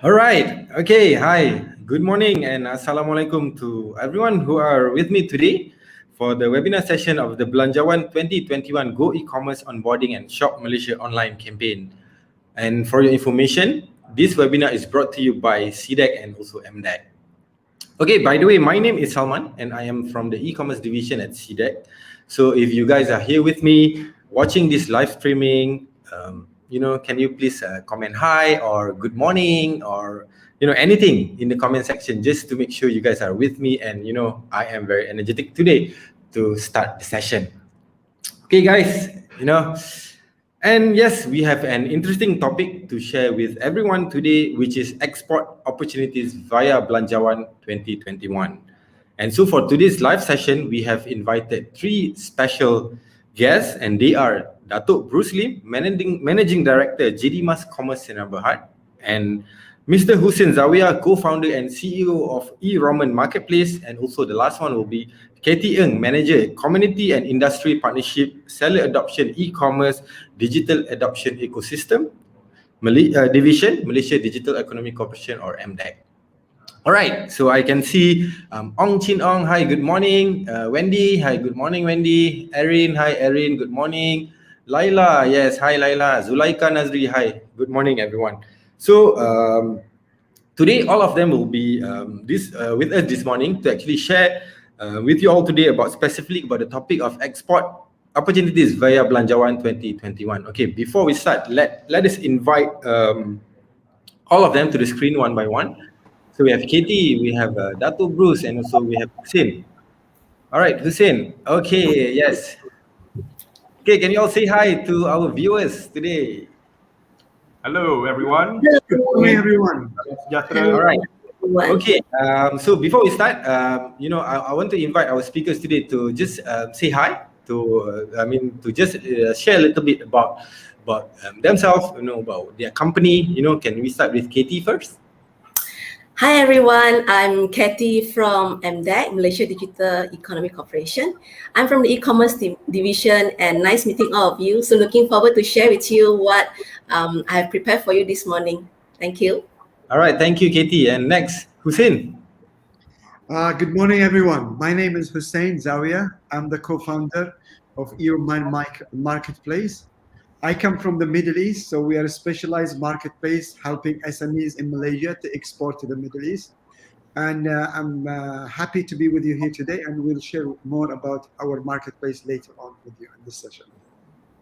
All right. Okay. Hi. Good morning and assalamualaikum to everyone who are with me today for the webinar session of the Belanjawan 2021 Go-eCommerce Onboarding and Shop Malaysia online campaign. And for your information, this webinar is brought to you by Sidec and also MDEC. Okay, by the way, my name is Salman and I am from the e-commerce division at Sidec. So if you guys are here with me watching this live streaming, can you please comment hi or good morning or anything in the comment section just to make sure you guys are with me and I am very energetic today to start the session. Okay, guys, and yes, we have an interesting topic to share with everyone today, which is export opportunities via Belanjawan 2021. And so for today's live session, we have invited three special guests, and they are Dato Bruce Lim, Managing Director, JDMas Commerce Sdn Bhd, and Mr. Hussein Zawia, co-founder and CEO of eRomman Marketplace, and also the last one will be Katie Ng, Manager, Community and Industry Partnership, Seller Adoption, E-commerce, Digital Adoption Ecosystem, Division, Malaysia Digital Economic Corporation or MDEC. All right, so I can see Ong Chin Ong, hi, good morning. Wendy, hi, good morning, Wendy. Erin, hi, Erin, good morning. Laila, yes, hi, Laila. Zulaika Nazri, hi, good morning, everyone. So today, all of them will be with us this morning to actually share with you all today specifically about the topic of export opportunities via Belanjawan 2021. Okay, before we start, let us invite all of them to the screen one by one. So we have Katie, we have Dato Bruce, and also we have Hussein. All right, Hussein. Okay, yes. Okay, can you all say hi to our viewers today? Hello, everyone. Good morning, everyone. All right. Okay. So before we start, I want to invite our speakers today to just say hi to just share a little bit about themselves, about their company. Can we start with Katie first? Hi everyone, I'm Katie from MDEC, Malaysia Digital Economic Corporation. I'm from the e-commerce division and nice meeting all of you. So looking forward to share with you what I have prepared for you this morning. Thank you. All right, thank you, Katie. And next, Hussein. Good morning, everyone. My name is Hussein Zawia. I'm the co-founder of eRomman Marketplace. I come from the Middle East, so we are a specialized marketplace helping SMEs in Malaysia to export to the Middle East. And I'm happy to be with you here today, and we'll share more about our marketplace later on with you in this session.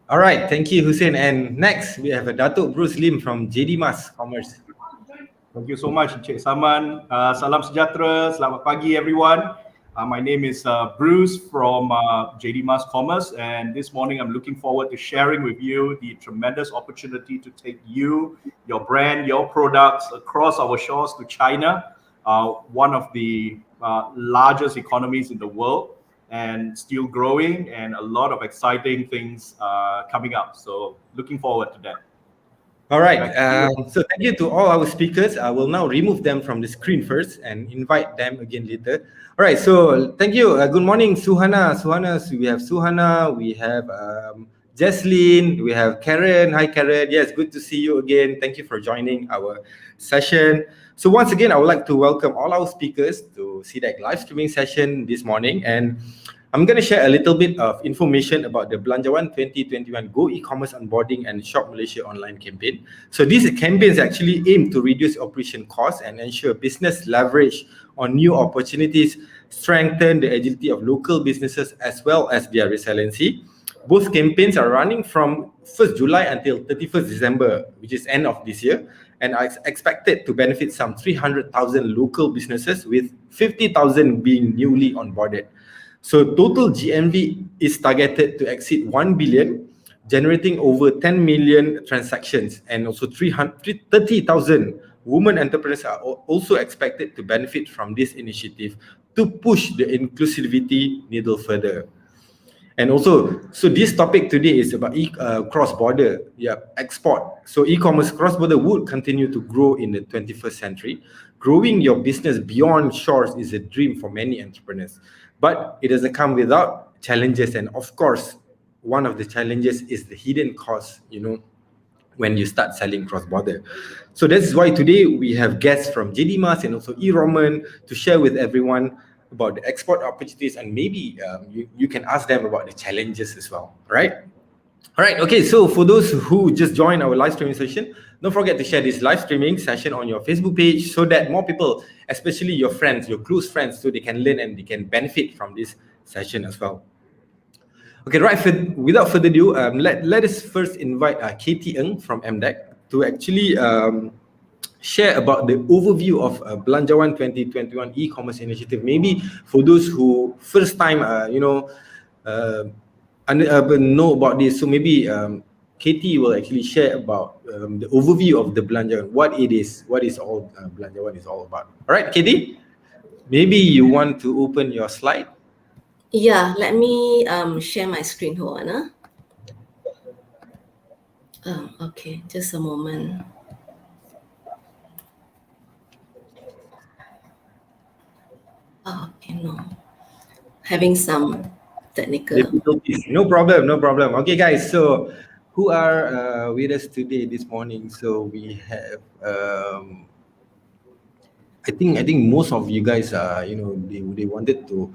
All right, thank you, Hussein. And next, we have Dato Bruce Lim from JDMas Commerce. Thank you so much, Encik Saman. Salam sejahtera, selamat pagi, everyone. My name is Bruce from JDMas Commerce, and this morning I'm looking forward to sharing with you the tremendous opportunity to take you, your brand, your products across our shores to China, one of the largest economies in the world and still growing, and a lot of exciting things coming up. So looking forward to that. All right, so thank you to all our speakers. I will now remove them from the screen first and invite them again later. All right, so thank you. Good morning, Suhana. We have Suhana, we have Jesslyn, we have Karen. Hi, Karen. Yes, good to see you again. Thank you for joining our session. So once again, I would like to welcome all our speakers to Sidec live streaming session this morning. And I'm going to share a little bit of information about the Belanjawan 2021 Go-eCommerce Onboarding and Shop Malaysia online campaign. So these campaigns actually aim to reduce operation costs and ensure business leverage on new opportunities, strengthen the agility of local businesses as well as their resiliency. Both campaigns are running from 1st July until 31st December, which is end of this year, and are expected to benefit some 300,000 local businesses, with 50,000 being newly onboarded. So total GMV is targeted to exceed 1 billion, generating over 10 million transactions, and also 30,000 women entrepreneurs are also expected to benefit from this initiative to push the inclusivity needle further. And also, so this topic today is about cross-border, export. So e-commerce cross-border would continue to grow in the 21st century. Growing your business beyond shores is a dream for many entrepreneurs, but it doesn't come without challenges. And of course, one of the challenges is the hidden costs, when you start selling cross-border. So that's why today we have guests from JDMas and also eRomman to share with everyone about the export opportunities, and maybe you can ask them about the challenges as well, right? All right, okay, so for those who just joined our live streaming session, don't forget to share this live streaming session on your Facebook page so that more people, especially your friends, your close friends, so they can learn and they can benefit from this session as well. Okay, right, without further ado, let us first invite Katie Ng from MDEC to actually share about the overview of Belanjawan 2021 e-commerce initiative. Maybe for those who first time, know about this, so maybe Katie will actually share about the overview of the Belanjawan, what all Belanjawan is all about. All right, Katie, maybe you want to open your slide. Yeah, let me share my screen. Hold on. Okay, just a moment. Okay, no. Having some technical. No problem. Okay, guys, so who are with us today this morning? So we have I think most of you guys are, they wanted to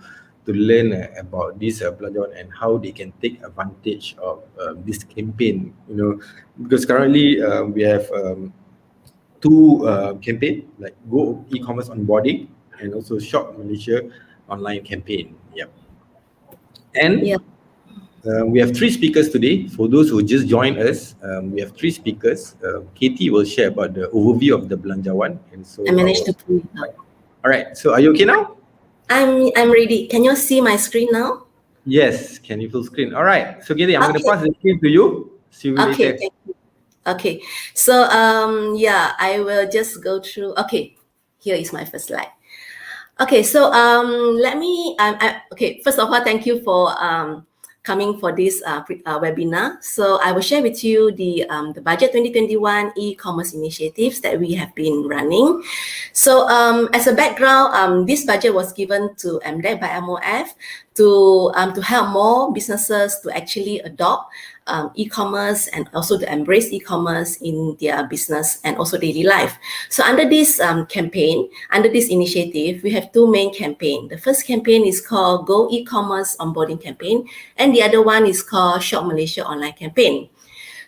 learn about this Belanjawan and how they can take advantage of this campaign, because currently we have two campaign, like Go-eCommerce Onboarding and also Shop Malaysia online campaign. Yep. And we have three speakers today. For those who just joined us, we have three speakers. Katie will share about the overview of the Belanjawan. And so I managed to pull it up. All right. So are you okay now? I'm ready. Can you see my screen now? Yes. Can you full screen? All right. So Katie, I'm going to pass the screen to you. See you later. Thank you. Okay. So I will just go through. Okay. Here is my first slide. Okay. So let me. Okay. First of all, thank you for coming for this webinar. So I will share with you the Budget 2021 e-commerce initiatives that we have been running. So as a background, this budget was given to MDEC by MOF to help more businesses to actually adopt e-commerce and also to embrace e-commerce in their business and also daily life. So under this campaign, under this initiative, we have two main campaigns. The first campaign is called Go-eCommerce Onboarding Campaign, and the other one is called Shop Malaysia Online Campaign.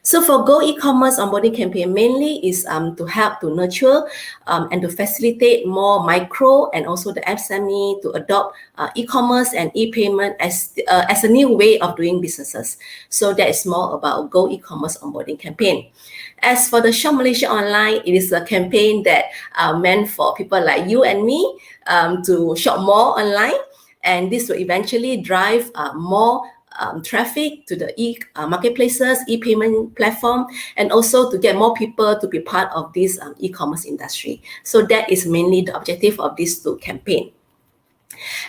So for Go-eCommerce Onboarding Campaign mainly is to help to nurture and to facilitate more micro and also the SME to adopt e-commerce and e-payment as a new way of doing businesses. So that is more about Go-eCommerce Onboarding Campaign. As for the Shop Malaysia Online, it is a campaign that meant for people like you and me to shop more online, and this will eventually drive more traffic to the marketplaces, e-payment platform, and also to get more people to be part of this e-commerce industry. So that is mainly the objective of these two campaigns.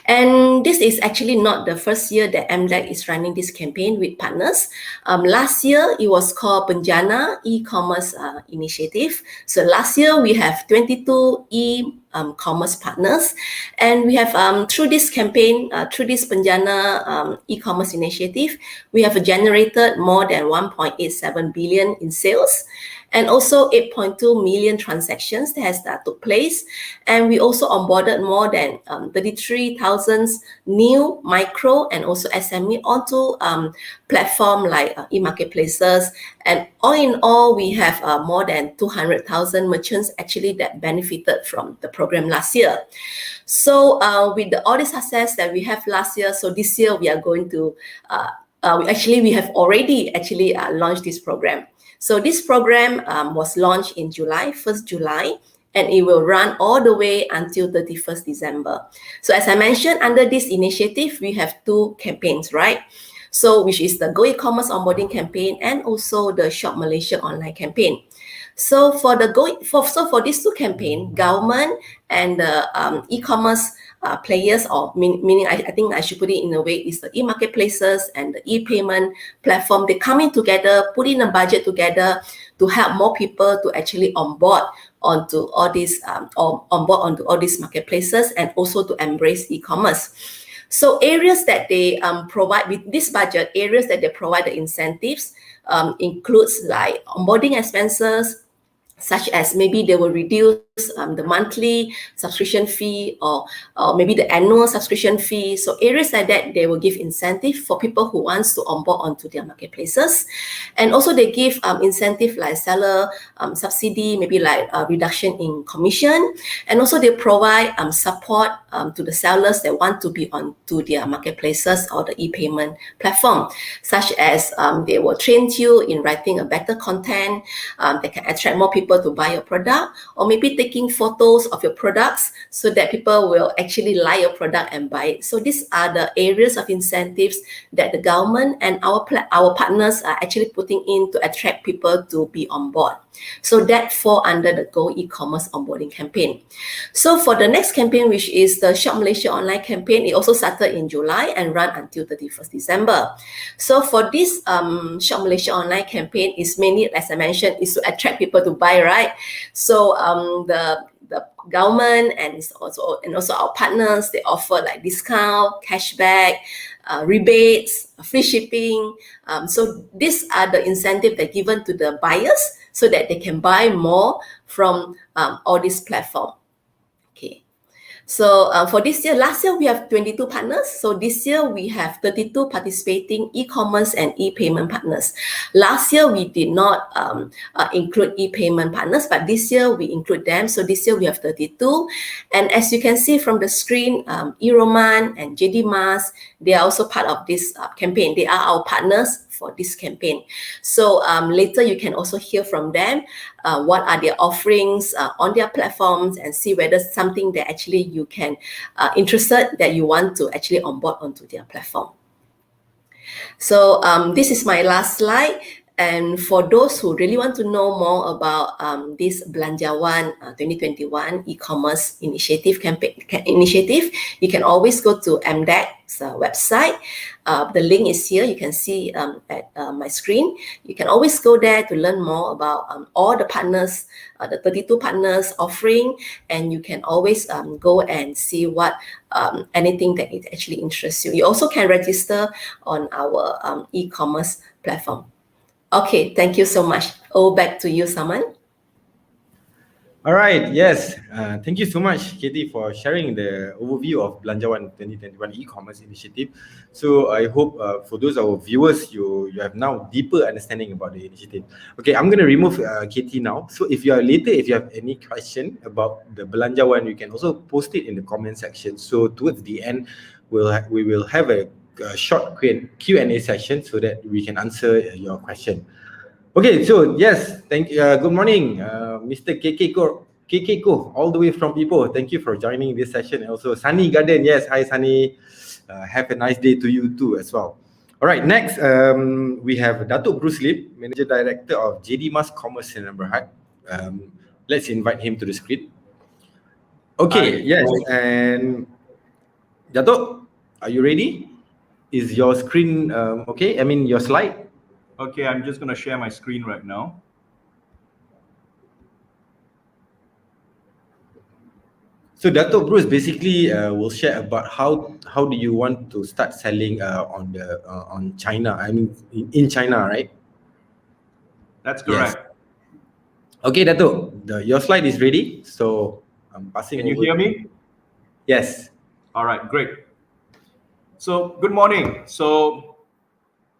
And this is actually not the first year that MDEC is running this campaign with partners. Last year, it was called Penjana e-commerce initiative. So last year, we have 22 e-commerce partners. And we have, through this campaign, through this Penjana e-commerce initiative, we have generated more than 1.87 billion in sales, and also 8.2 million transactions that has took place. And we also onboarded more than 33,000 new micro and also SME onto platform like e-marketplaces. And all in all, we have more than 200,000 merchants actually that benefited from the program last year. So with all the success that we have last year, so this year we are going to, we have already actually launched this program. So this program was launched in July, 1st July, and it will run all the way until 31st December. So as I mentioned, under this initiative, we have two campaigns, right? So which is the Go-eCommerce Onboarding Campaign and also the Shop Malaysia Online Campaign. So for these two campaigns, government and the e-commerce players, or meaning I think I should put it in a way, is the e-marketplaces and the e-payment platform. They come in together, put in a budget together to help more people to actually onboard onto all these marketplaces and also to embrace e-commerce. So areas that they provide with this budget, areas that they provide the incentives includes like onboarding expenses, such as maybe they will reduce the monthly subscription fee or maybe the annual subscription fee. So areas like that, they will give incentive for people who wants to onboard onto their marketplaces. And also they give incentive like seller subsidy, maybe like reduction in commission. And also they provide support to the sellers that want to be onto their marketplaces or the e-payment platform, such as they will train you in writing a better content that can attract more people to buy your product, or maybe taking photos of your products so that people will actually like your product and buy it. So these are the areas of incentives that the government and our partners are actually putting in to attract people to be on board. So that fall under the Go-eCommerce Onboarding campaign. So for the next campaign, which is the Shop Malaysia online campaign, it also started in July and run until 31st December. So for this Shop Malaysia online campaign is mainly, as I mentioned, is to attract people to buy, right? So the government and also our partners, they offer like discount, cashback, rebates, free shipping. So these are the incentives that are given to the buyers so that they can buy more from all these platforms. Okay. So for this year, last year we have 22 partners. So this year we have 32 participating e-commerce and e-payment partners. Last year we did not include e-payment partners, but this year we include them. So this year we have 32. And as you can see from the screen, eRomman and JDMas, they are also part of this campaign. They are our partners for this campaign. So later you can also hear from them what are their offerings on their platforms and see whether something that actually you can interested that you want to actually onboard onto their platform. So this is my last slide. And for those who really want to know more about this Belanjawan 2021 e-commerce initiative, you can always go to MDEC's website. The link is here. You can see at my screen. You can always go there to learn more about all the partners, the 32 partners offering, and you can always go and see what anything that it actually interests you. You also can register on our e-commerce platform. Okay, thank you so much. Back to you, Saman. All right, yes. Thank you so much, Katie, for sharing the overview of Belanjawan 2021 e-commerce initiative. So I hope for those of our viewers, you have now deeper understanding about the initiative. Okay, I'm going to remove Katie now. So if you have any question about the Belanjawan, you can also post it in the comment section. So towards the end, we will have a short Q&A session so that we can answer your question. Okay, so yes, thank you. Good morning, Mr. KK Ko, all the way from Ipoh. Thank you for joining this session. And also, Sunny Garden. Yes, hi, Sunny. Have a nice day to you too as well. All right, next, we have Dato Bruce Lim, Manager Director of JDMas Commerce in Berhad. Let's invite him to the screen. Okay, yes, and Dato, are you ready? Is your screen okay? I mean, your slide? Okay, I'm just going to share my screen right now. So Dato Bruce basically will share about how do you want to start selling on China? I mean, in China, right? That's correct. Yes. Okay, Dato, your slide is ready. So I'm passing. Can you hear me? Yes. All right, great. So good morning. So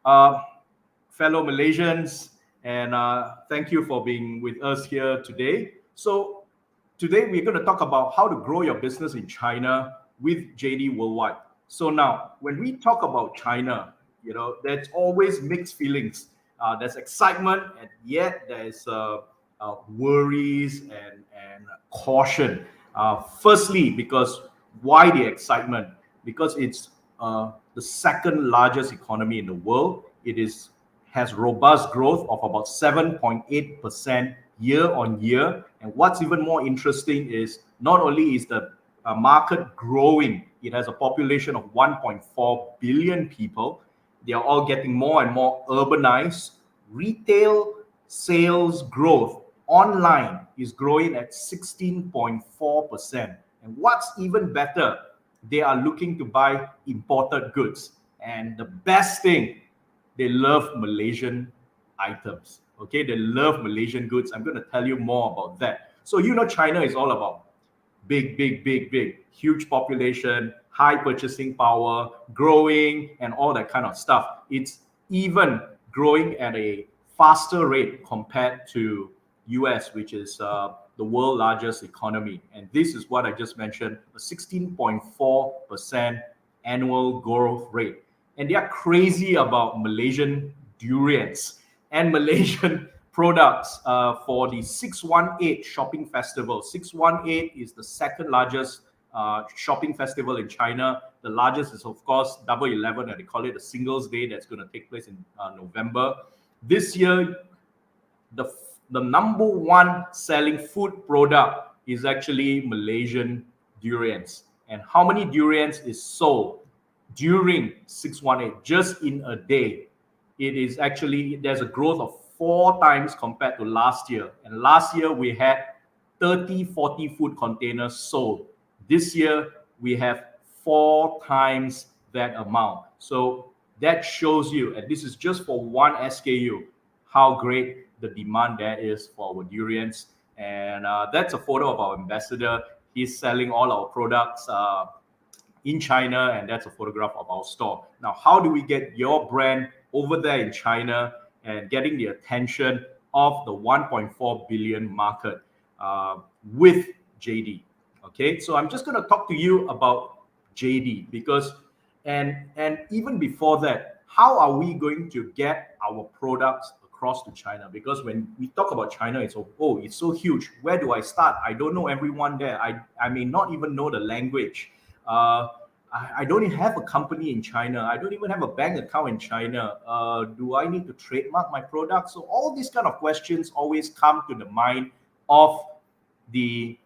fellow Malaysians, and thank you for being with us here today. So today we're going to talk about how to grow your business in China with JD Worldwide. So now, when we talk about China, there's always mixed feelings. There's excitement, and yet there's worries and caution. Firstly, because why the excitement? Because it's the second largest economy in the world. It has robust growth of about 7.8% year on year. And what's even more interesting is not only is the market growing, it has a population of 1.4 billion people. They are all getting more and more urbanized. Retail sales growth online is growing at 16.4%. And what's even better, they are looking to buy imported goods. And the best thing, they love Malaysian items. Okay, they love Malaysian goods. I'm going to tell you more about that. So China is all about big, huge population, high purchasing power, growing, and all that kind of stuff. It's even growing at a faster rate compared to US, which is the world's largest economy. And this is what I just mentioned, a 16.4% annual growth rate. And they are crazy about Malaysian durians and Malaysian products for the 618 shopping festival. 618 is the second largest shopping festival in China. The largest is, of course, Double 11, and they call it a Singles Day that's going to take place in November. This year, the number one selling food product is actually Malaysian durians. And how many durians is sold during 618, just in a day? It is actually, there's a growth of 4 times compared to last year. And last year we had 30-40 food containers sold. This year we have 4 times that amount. So that shows you, and this is just for one SKU, how great the demand there is for our durians. And that's a photo of our ambassador. He's selling all our products in China, and that's a photograph of our store. Now, how do we get your brand over there in China and getting the attention of the 1.4 billion market with JD? Okay, so I'm just going to talk to you about JD because, and even before that, how are we going to get our products across to China? Because when we talk about China, it's it's so huge. Where do I start? I don't know everyone there. I may not even know the language. I don't even have a company in China. I don't even have a bank account in China. Do I need to trademark my product? So all these kind of questions always come to the mind of the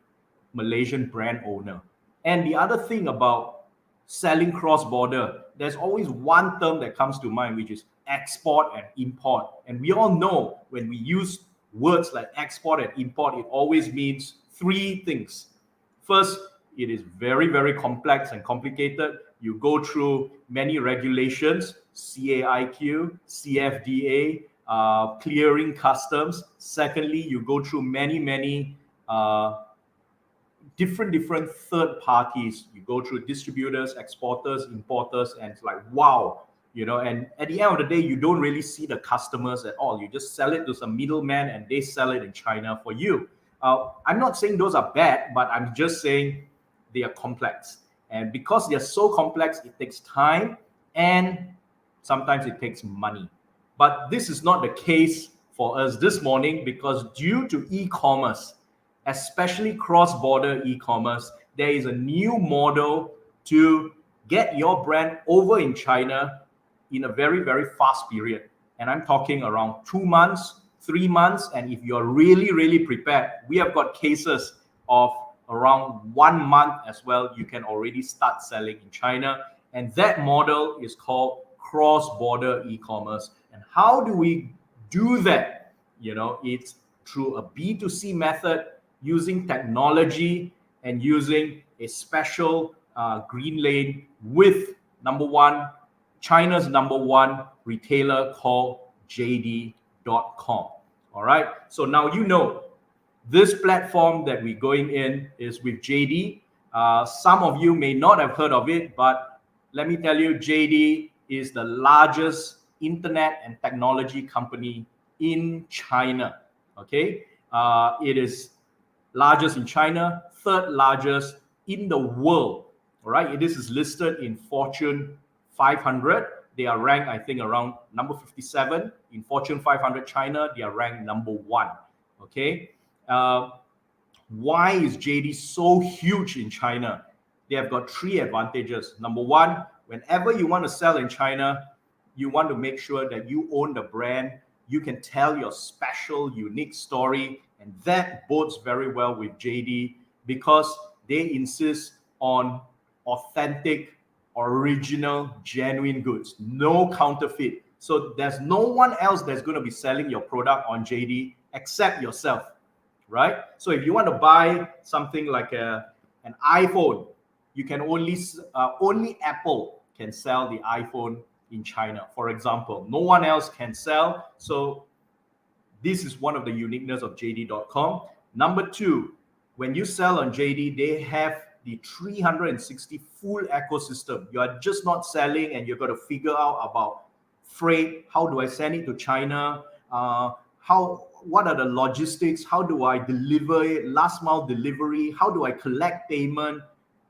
Malaysian brand owner. And the other thing about selling cross-border, there's always one term that comes to mind, which is export and import. And we all know when we use words like export and import, it always means 3 things. First, it is very, very complex and complicated. You go through many regulations, CAIQ, CFDA, clearing customs. Secondly, you go through many different third parties. You go through distributors, exporters, importers, and it's like, wow, and at the end of the day, you don't really see the customers at all. You just sell it to some middleman and they sell it in China for you. I'm not saying those are bad, but I'm just saying they are complex. And because they're so complex, it takes time and sometimes it takes money. But this is not the case for us this morning because due to e-commerce, especially cross-border e-commerce, there is a new model to get your brand over in China in a very, very fast period. And I'm talking around 2 months, 3 months. And if you're really, really prepared, we have got cases of around 1 month as well. You can already start selling in China. And that model is called cross-border e-commerce. And how do we do that? It's through a B2C method, using technology and using a special green lane with China's number one retailer called JD.com. All right. So now this platform that we're going in is with JD. Some of you may not have heard of it, but let me tell you, JD is the largest internet and technology company in China. Okay. It is largest in China, 3rd largest in the world. All right. This is listed in Fortune 500. They are ranked, I think, around number 57 in Fortune 500 China. They are ranked number 1. Okay. Why is JD so huge in China? They have got 3 advantages. Number 1, whenever you want to sell in China, you want to make sure that you own the brand. You can tell your special, unique story. And that bodes very well with JD because they insist on authentic, original, genuine goods, no counterfeit. So there's no one else that's going to be selling your product on JD except yourself, right? So if you want to buy something like an iPhone, you can only Apple can sell the iPhone in China, for example. No one else can sell. So this is one of the uniqueness of JD.com. Number two, when you sell on JD, they have the 360 full ecosystem. You are just not selling and you've got to figure out about freight. How do I send it to China? What are the logistics? How do I deliver it? Last mile delivery? How do I collect payment?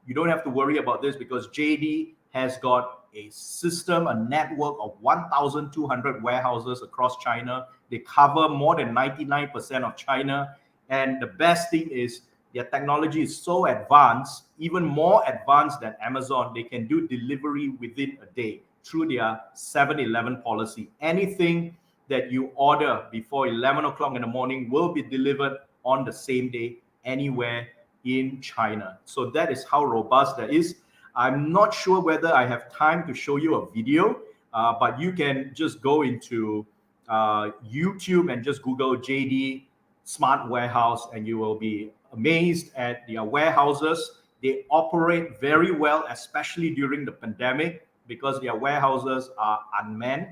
You don't have to worry about this because JD has got a system, a network of 1,200 warehouses across China. They cover more than 99% of China. And the best thing is their technology is so advanced, even more advanced than Amazon. They can do delivery within a day through their 7-Eleven policy. Anything that you order before 11 o'clock in the morning will be delivered on the same day anywhere in China. So that is how robust that is. I'm not sure whether I have time to show you a video, but you can just go into YouTube and just Google JD Smart Warehouse and you will be amazed at their warehouses. They operate very well, especially during the pandemic, because their warehouses are unmanned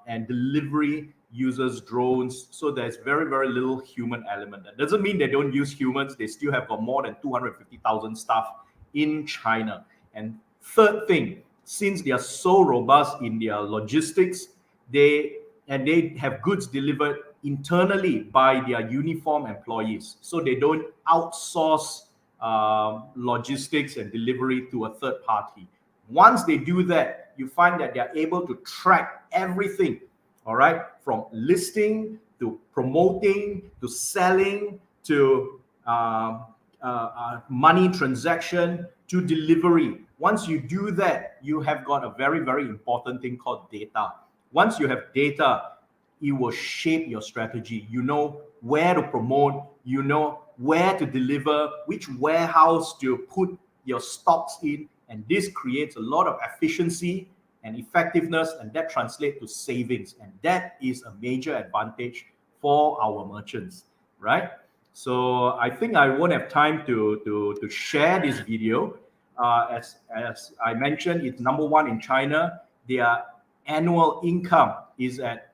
and delivery uses drones. So there's very, very little human element. That doesn't mean they don't use humans. They still have got more than 250,000 staff in China. And third thing, since they are so robust in their logistics, they have goods delivered internally by their uniform employees. So they don't outsource logistics and delivery to a third party. Once they do that, you find that they're able to track everything, all right, from listing to promoting to selling to money transaction to delivery. Once you do that, you have got a very, very important thing called data. Once you have data, it will shape your strategy. You know where to promote, you know where to deliver, which warehouse to put your stocks in, and this creates a lot of efficiency and effectiveness, and that translates to savings, and that is a major advantage for our merchants, right? So I think I won't have time to share this video. As I mentioned, it's number one in China. Their annual income is at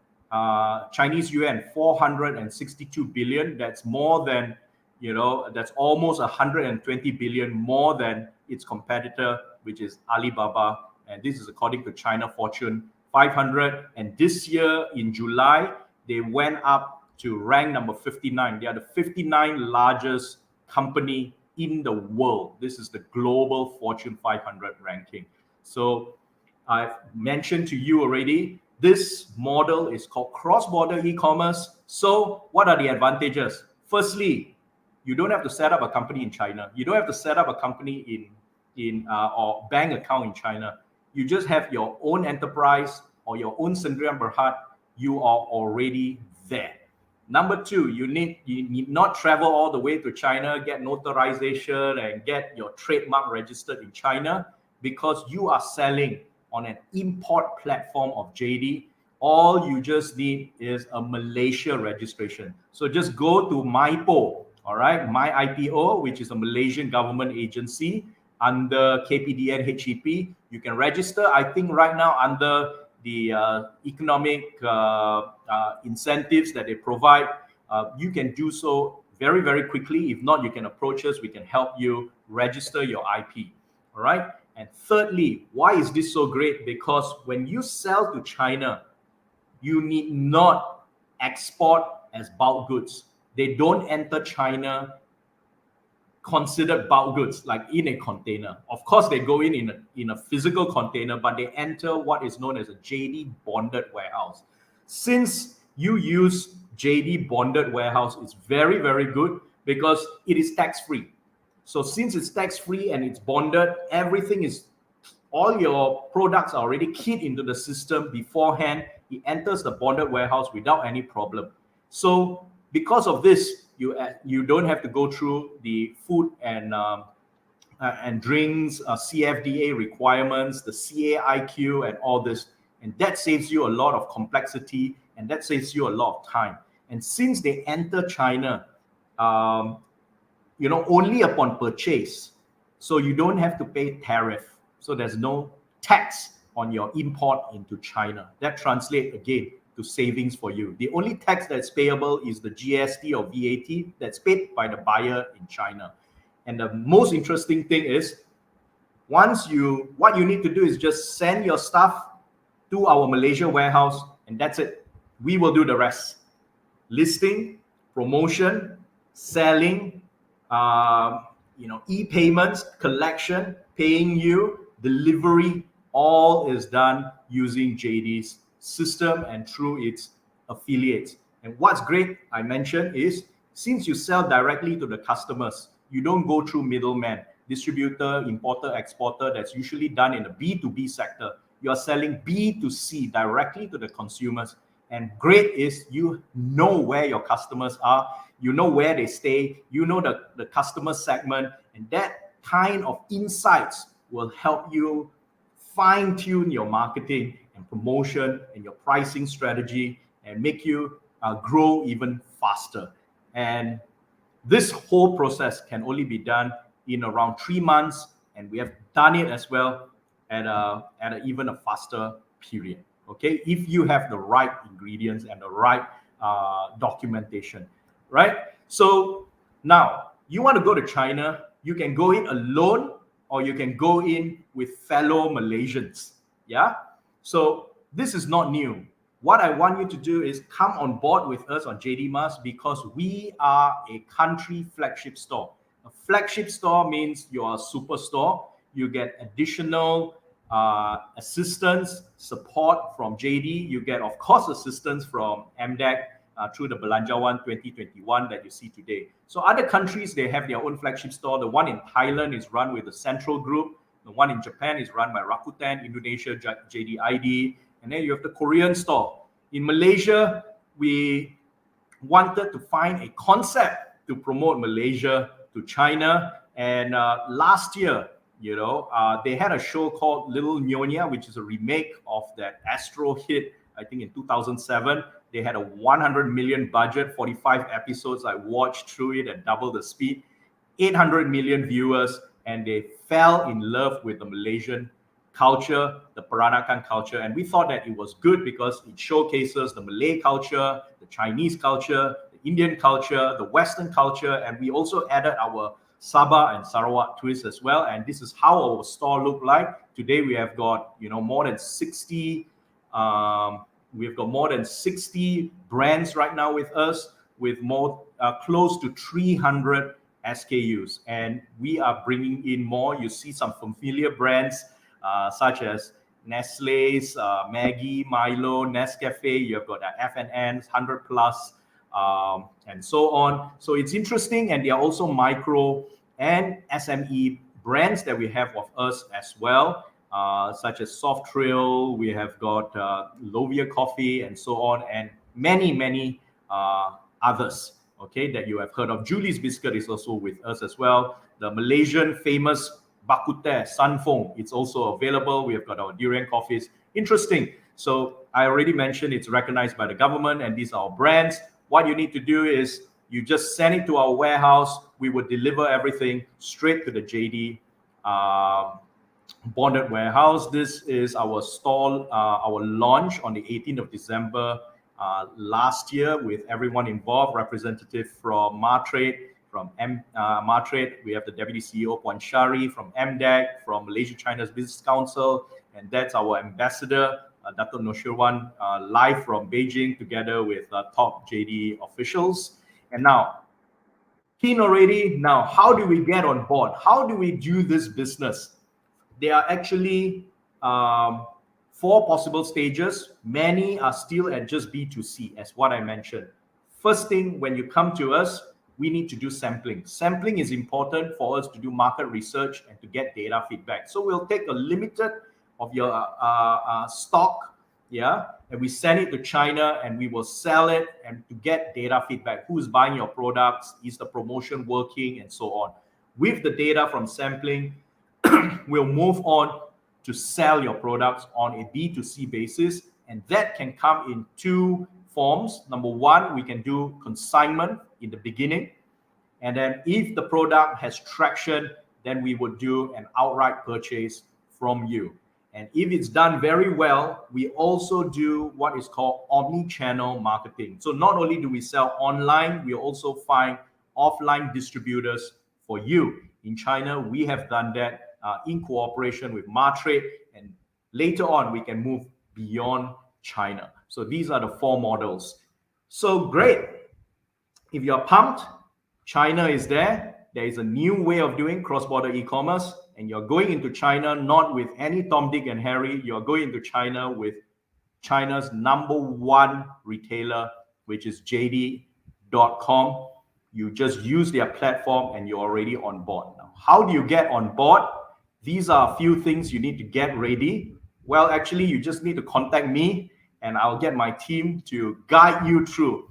Chinese yuan 462 billion. That's more than, that's almost 120 billion more than its competitor, which is Alibaba. And this is according to China Fortune 500. And this year in July, they went up to rank number 59. They are the 59 largest company in the world. This is the global Fortune 500 ranking. So I've mentioned to you already, this model is called cross-border e-commerce. So what are the advantages? Firstly, you don't have to set up a company in China. You don't have to set up a company or bank account in China. You just have your own enterprise or your own Sendirian Berhad. You are already there. Number two, you need not travel all the way to China, get notarization and get your trademark registered in China, because you are selling on an import platform of JD. All you just need is a Malaysia registration. So just go to MyPO, all right, MyIPO, which is a Malaysian government agency under KPDN HEP. You can register, I think right now under the economic incentives that they provide, you can do so very, very quickly. If not, you can approach us. We can help you register your IP, all right? And thirdly, why is this so great? Because when you sell to China, you need not export as bulk goods. They don't enter China considered bulk goods, like in a container. Of course, they go in a physical container, but they enter what is known as a JD bonded warehouse. Since you use JD bonded warehouse, it's very, very good because it is tax-free. So since it's tax-free and it's bonded, all your products are already keyed into the system beforehand. It enters the bonded warehouse without any problem. So because of this, you don't have to go through the food and drinks, CFDA requirements, the CAIQ and all this. And that saves you a lot of complexity and that saves you a lot of time. And since they enter China, only upon purchase. So you don't have to pay tariff. So there's no tax on your import into China. That translates again to savings for you. The only tax that's payable is the GST or VAT that's paid by the buyer in China. And the most interesting thing is, what you need to do is just send your stuff to our Malaysia warehouse, and that's it. We will do the rest. Listing, promotion, selling, e-payments, collection, paying you, delivery, all is done using JD's system and through its affiliates. And what's great, I mentioned, is since you sell directly to the customers, you don't go through middlemen, distributor, importer, exporter. That's usually done in the B2B sector. You are selling B2C directly to the consumers. And great is you know where your customers are, you know where they stay, you know the customer segment, and that kind of insights will help you fine-tune your marketing and promotion and your pricing strategy and make you grow even faster. And this whole process can only be done in around 3 months, and we have done it as well at even a faster period. Okay, if you have the right ingredients and the right documentation, right? So now you want to go to China, you can go in alone or you can go in with fellow Malaysians. Yeah, so this is not new. What I want you to do is come on board with us on JDMas, because we are a country flagship store. A flagship store means you're a superstore. You get additional assistance, support from JD. You get, of course, assistance from MDEC through the Belanjawan 2021 that you see today. So other countries, they have their own flagship store. The one in Thailand is run with the Central Group. The one in Japan is run by Rakuten. Indonesia, JD ID. And then you have the Korean store. In Malaysia, we wanted to find a concept to promote Malaysia to China. And last year, they had a show called Little Nyonya, which is a remake of that Astro hit, I think in 2007. They had a 100 million budget, 45 episodes. I watched through it at double the speed, 800 million viewers, and they fell in love with the Malaysian culture, the Peranakan culture. And we thought that it was good because it showcases the Malay culture, the Chinese culture, the Indian culture, the Western culture, and we also added our Sabah and Sarawak twist as well. And this is how our store looked like. Today we have got more than 60 we've got more than 60 brands right now with us, with more close to 300 SKUs, and we are bringing in more. You see some familiar brands such as Nestle's, Maggi, Milo, Nescafe. You have got F&N's, 100 plus, and so on. So it's interesting, and there are also micro and SME brands that we have of us as well, such as Soft Trail. We have got Lovia Coffee and so on, and many others, okay, that you have heard of. Julie's Biscuit is also with us as well. The Malaysian famous Bak Kut Teh, Sun Fong, it's also available. We have got our durian coffees. Interesting. So I already mentioned it's recognized by the government, and these are our brands. What you need to do is you just send it to our warehouse. We will deliver everything straight to the JD bonded warehouse. This is our stall, our launch on the 18th of December last year, with everyone involved, representative from Martrade, from Martrade. We have the Deputy CEO, Puan Shari, from MDEC, from Malaysia-China's Business Council, and that's our ambassador, Dato Noshirwan, live from Beijing, together with top JD officials. And now, keen already, now how do we get on board? How do we do this business? There are actually 4 possible stages. Many are still at just B2C, as what I mentioned. First thing, when you come to us, we need to do sampling. Sampling is important for us to do market research and to get data feedback. So we'll take a limited of your stock, yeah, and we send it to China, and we will sell it and to get data feedback. Who's buying your products? Is the promotion working? And so on. With the data from sampling, we'll move on to sell your products on a B2C basis, and that can come in 2 forms. Number 1, we can do consignment in the beginning, and then if the product has traction, then we would do an outright purchase from you. And if it's done very well, we also do what is called omni-channel marketing. So not only do we sell online, we also find offline distributors for you. In China, we have done that in cooperation with Matrade, and later on, we can move beyond China. So these are the 4 models. So great. If you're pumped, China is there. There is a new way of doing cross-border e-commerce, and you're going into China not with any Tom, Dick, and Harry. You're going into China with China's #1 retailer, which is JD.com. You just use their platform and you're already on board. Now, how do you get on board? These are a few things you need to get ready. Well, actually, you just need to contact me and I'll get my team to guide you through.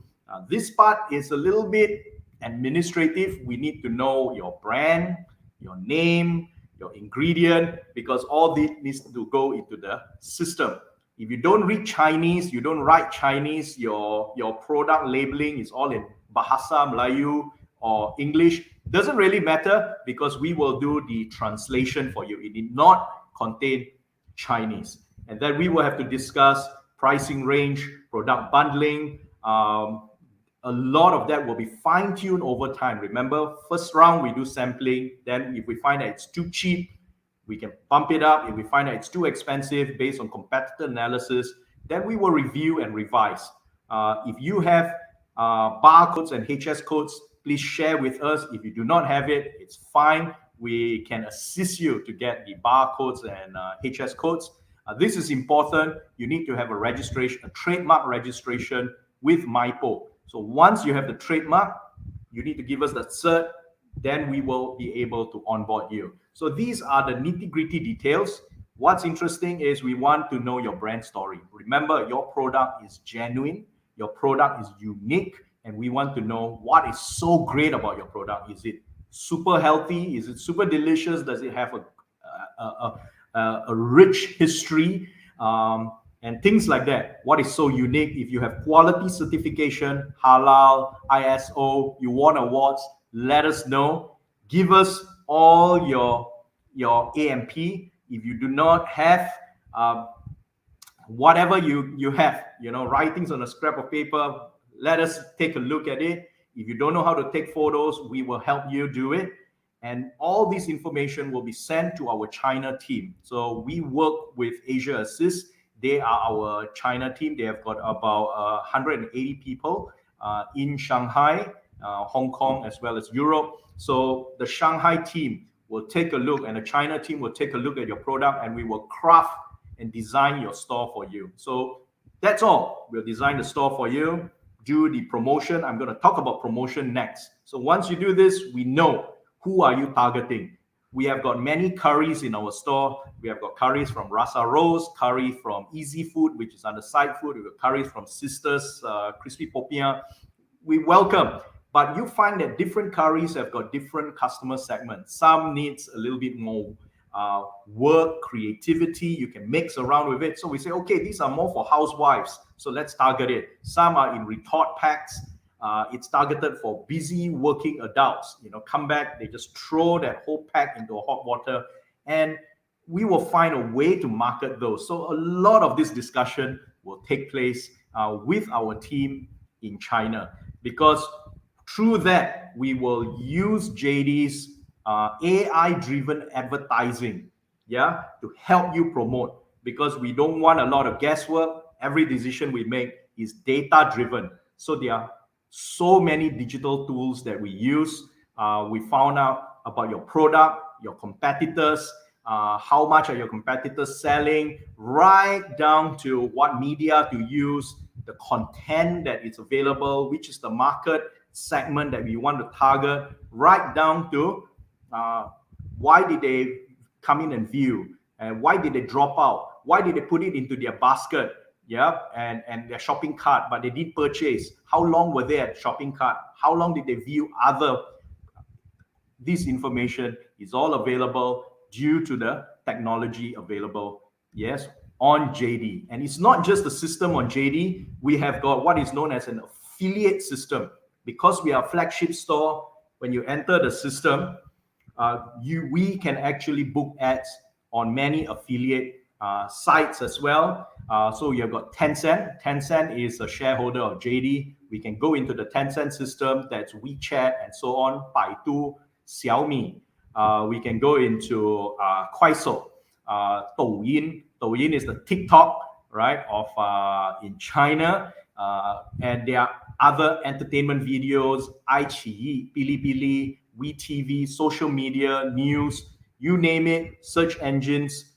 This part is a little bit administrative. We need to know your brand, your name, your ingredient, because all this needs to go into the system. If you don't read Chinese, you don't write Chinese, your product labeling is all in Bahasa Melayu or English, doesn't really matter because we will do the translation for you. It did not contain Chinese. And then we will have to discuss pricing range, product bundling. A lot of that will be fine-tuned over time. Remember, first round we do sampling. Then if we find that it's too cheap, we can bump it up. If we find that it's too expensive based on competitor analysis, then we will review and revise. If you have barcodes and HS codes, please share with us. If you do not have it, it's fine. We can assist you to get the barcodes and HS codes. This is important. You need to have a registration, a trademark registration with MIPO. So once you have the trademark, you need to give us the cert, then we will be able to onboard you. So these are the nitty-gritty details. What's interesting is we want to know your brand story. Remember, your product is genuine, your product is unique, and we want to know what is so great about your product. Is it super healthy? Is it super delicious? Does it have a rich history? And things like that. What is so unique? If you have quality certification, halal, ISO, you won awards, let us know. Give us all your AMP. If you do not have whatever you have, writings on a scrap of paper, let us take a look at it. If you don't know how to take photos, we will help you do it. And all this information will be sent to our China team. So we work with Asia Assist. They are our China team. They have got about 180 people in Shanghai, Hong Kong, as well as Europe. So the Shanghai team will take a look and the China team will take a look at your product and we will craft and design your store for you. So that's all. We'll design the store for you, do the promotion. I'm going to talk about promotion next. So once you do this, we know who are you targeting. We have got many curries in our store. We have got curries from Rasa Rose, curry from Easy Food, which is under Side Food. We've got curries from Sisters, Crispy Popiah. We welcome. But you find that different curries have got different customer segments. Some needs a little bit more work, creativity. You can mix around with it. So we say, okay, these are more for housewives. So let's target it. Some are in retort packs. It's targeted for busy working adults. Come back, they just throw that whole pack into hot water, and we will find a way to market those. So a lot of this discussion will take place with our team in China, because through that we will use JD's AI-driven advertising, to help you promote, because we don't want a lot of guesswork. Every decision we make is data-driven. So there are so many digital tools that we use. We found out about your product, your competitors, how much are your competitors selling, right down to what media to use, the content that is available, which is the market segment that we want to target, right down to why did they come in and view, and why did they drop out, why did they put it into their basket, and their shopping cart, but they did purchase. How long were they at shopping cart? How long did they view other? This information is all available due to the technology available, on JD. And it's not just the system on JD. We have got what is known as an affiliate system. Because we are a flagship store, when you enter the system, we can actually book ads on many affiliate sites as well. So you've got Tencent. Tencent is a shareholder of JD. We can go into the Tencent system, that's WeChat and so on, Baidu, Xiaomi. We can go into Kuaishou, Douyin. Douyin is the TikTok, right, of in China. And there are other entertainment videos, iQIYI, Bilibili, WeTV, social media, news, you name it, search engines.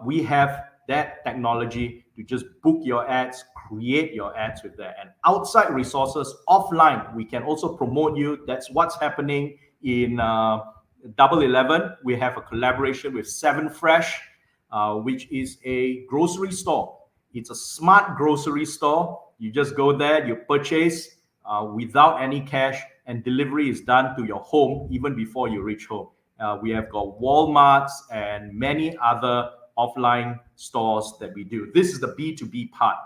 We have that technology to just book your ads, create your ads with that. And outside resources, offline, we can also promote you. That's what's happening in Double 11. We have a collaboration with 7 Fresh, which is a grocery store. It's a smart grocery store. You just go there, you purchase without any cash, and delivery is done to your home even before you reach home. We have got Walmarts and many other offline stores that we do. This is the B2B part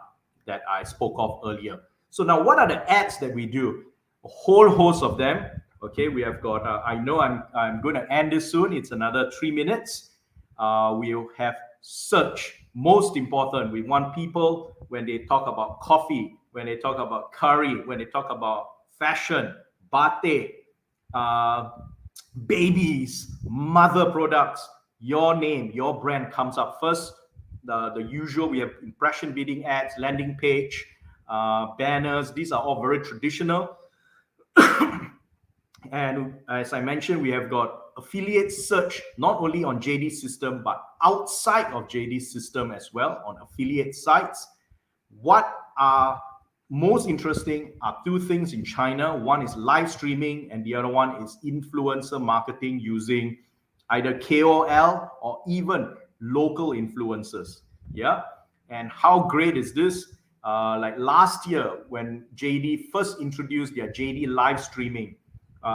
that I spoke of earlier. So now what are the ads that we do? A whole host of them. Okay, we have got, I know I'm going to end this soon. It's another 3 minutes. We'll have search. Most important, we want people, when they talk about coffee, when they talk about curry, when they talk about fashion, batik, babies, mother products, your name, your brand comes up first. The usual, we have impression bidding ads, landing page, banners. These are all very traditional. And as I mentioned, we have got affiliate search, not only on JD's system, but outside of JD's system as well, on affiliate sites. What are most interesting are 2 things in China. One is live streaming, and the other one is influencer marketing using either KOL or even local influencers. Yeah. And how great is this? Like last year, when JD first introduced their JD live streaming,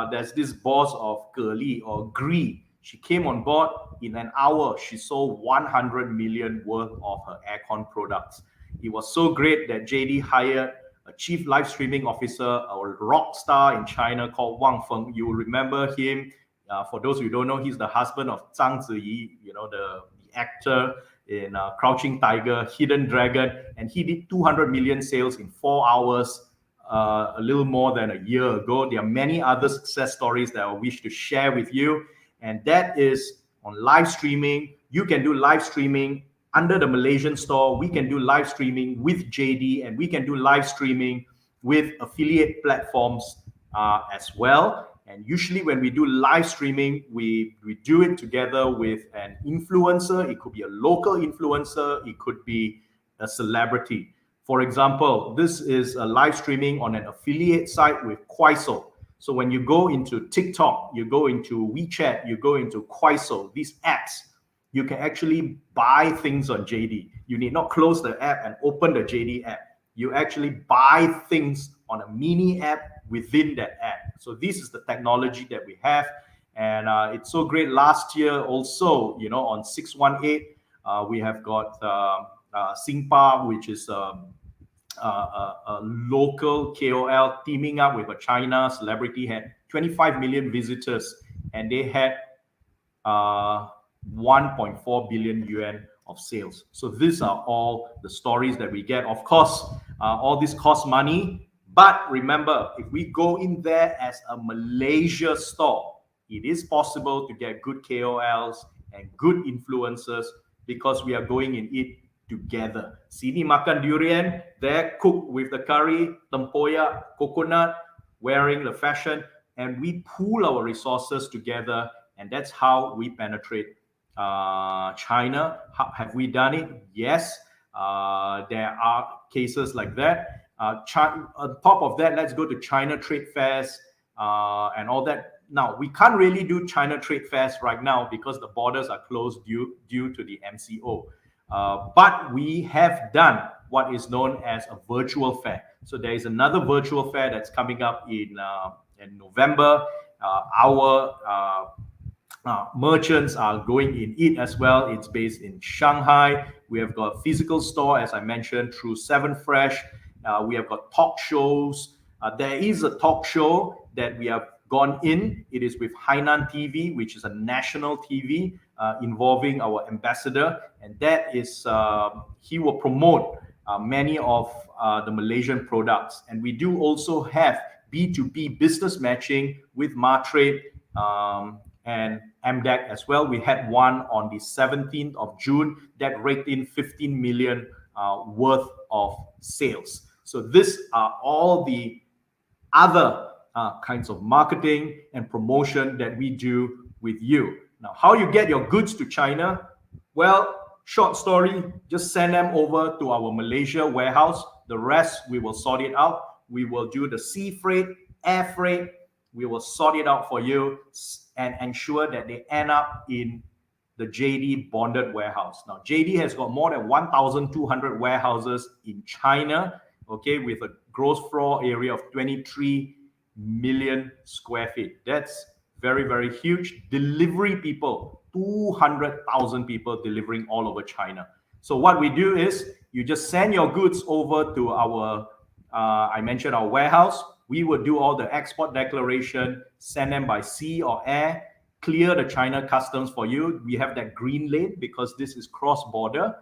there's this boss of Geli or Gree. She came on board. In an hour, she sold 100 million worth of her aircon products. It was so great that JD hired a chief live streaming officer, a rock star in China called Wang Feng. You remember him. For those who don't know, he's the husband of Zhang Ziyi, you know, the actor in Crouching Tiger, Hidden Dragon, and he did 200 million sales in 4 hours. A little more than a year ago. There are many other success stories that I wish to share with you, and that is on live streaming. You can do live streaming under the Malaysian store. We can do live streaming with JD, and we can do live streaming with affiliate platforms as well. And usually when we do live streaming, we do it together with an influencer. It could be a local influencer. It could be a celebrity. For example, this is a live streaming on an affiliate site with Kuaishou. So when you go into TikTok, you go into WeChat, you go into Kuaishou, these apps, you can actually buy things on JD. You need not close the app and open the JD app. You actually buy things on a mini app within that app. So this is the technology that we have. And it's so great. Last year also, you know, on 618, we have got Singpa, which is a local KOL teaming up with a China celebrity, had 25 million visitors, and they had 1.4 billion yuan of sales. So these are all the stories that we get. Of course, all this costs money, but remember, if we go in there as a Malaysia store, it is possible to get good KOLs and good influencers because we are going in it together. Sini makan durian, there cook with the curry, tempoyak, coconut, wearing the fashion, and we pool our resources together, and that's how we penetrate China. Have we done it? Yes. There are cases like that. On top of that, let's go to China trade fairs and all that. Now, we can't really do China trade fairs right now because the borders are closed due to the MCO. But we have done what is known as a virtual fair. So there is another virtual fair that's coming up in November. Our merchants are going in it as well. It's based in Shanghai. We have got a physical store, as I mentioned, through 7 Fresh. We have got talk shows. There is a talk show that we have gone in. It is with Hainan TV, which is a national TV involving our ambassador, and that is he will promote many of the Malaysian products. And we do also have B2B business matching with Martrade and MDEC as well. We had one on the 17th of June that raked in 15 million worth of sales. So these are all the other kinds of marketing and promotion that we do with you. Now, how you get your goods to China? Well, short story, just send them over to our Malaysia warehouse. The rest, we will sort it out. We will do the sea freight, air freight. We will sort it out for you and ensure that they end up in the JD bonded warehouse. Now, JD has got more than 1,200 warehouses in China, okay, with a gross floor area of 23 million square feet. That's very, very huge. Delivery people, 200,000 people delivering all over China. So what we do is you just send your goods over to our, I mentioned our warehouse. We will do all the export declaration, send them by sea or air, clear the China customs for you. We have that green lane because this is cross-border.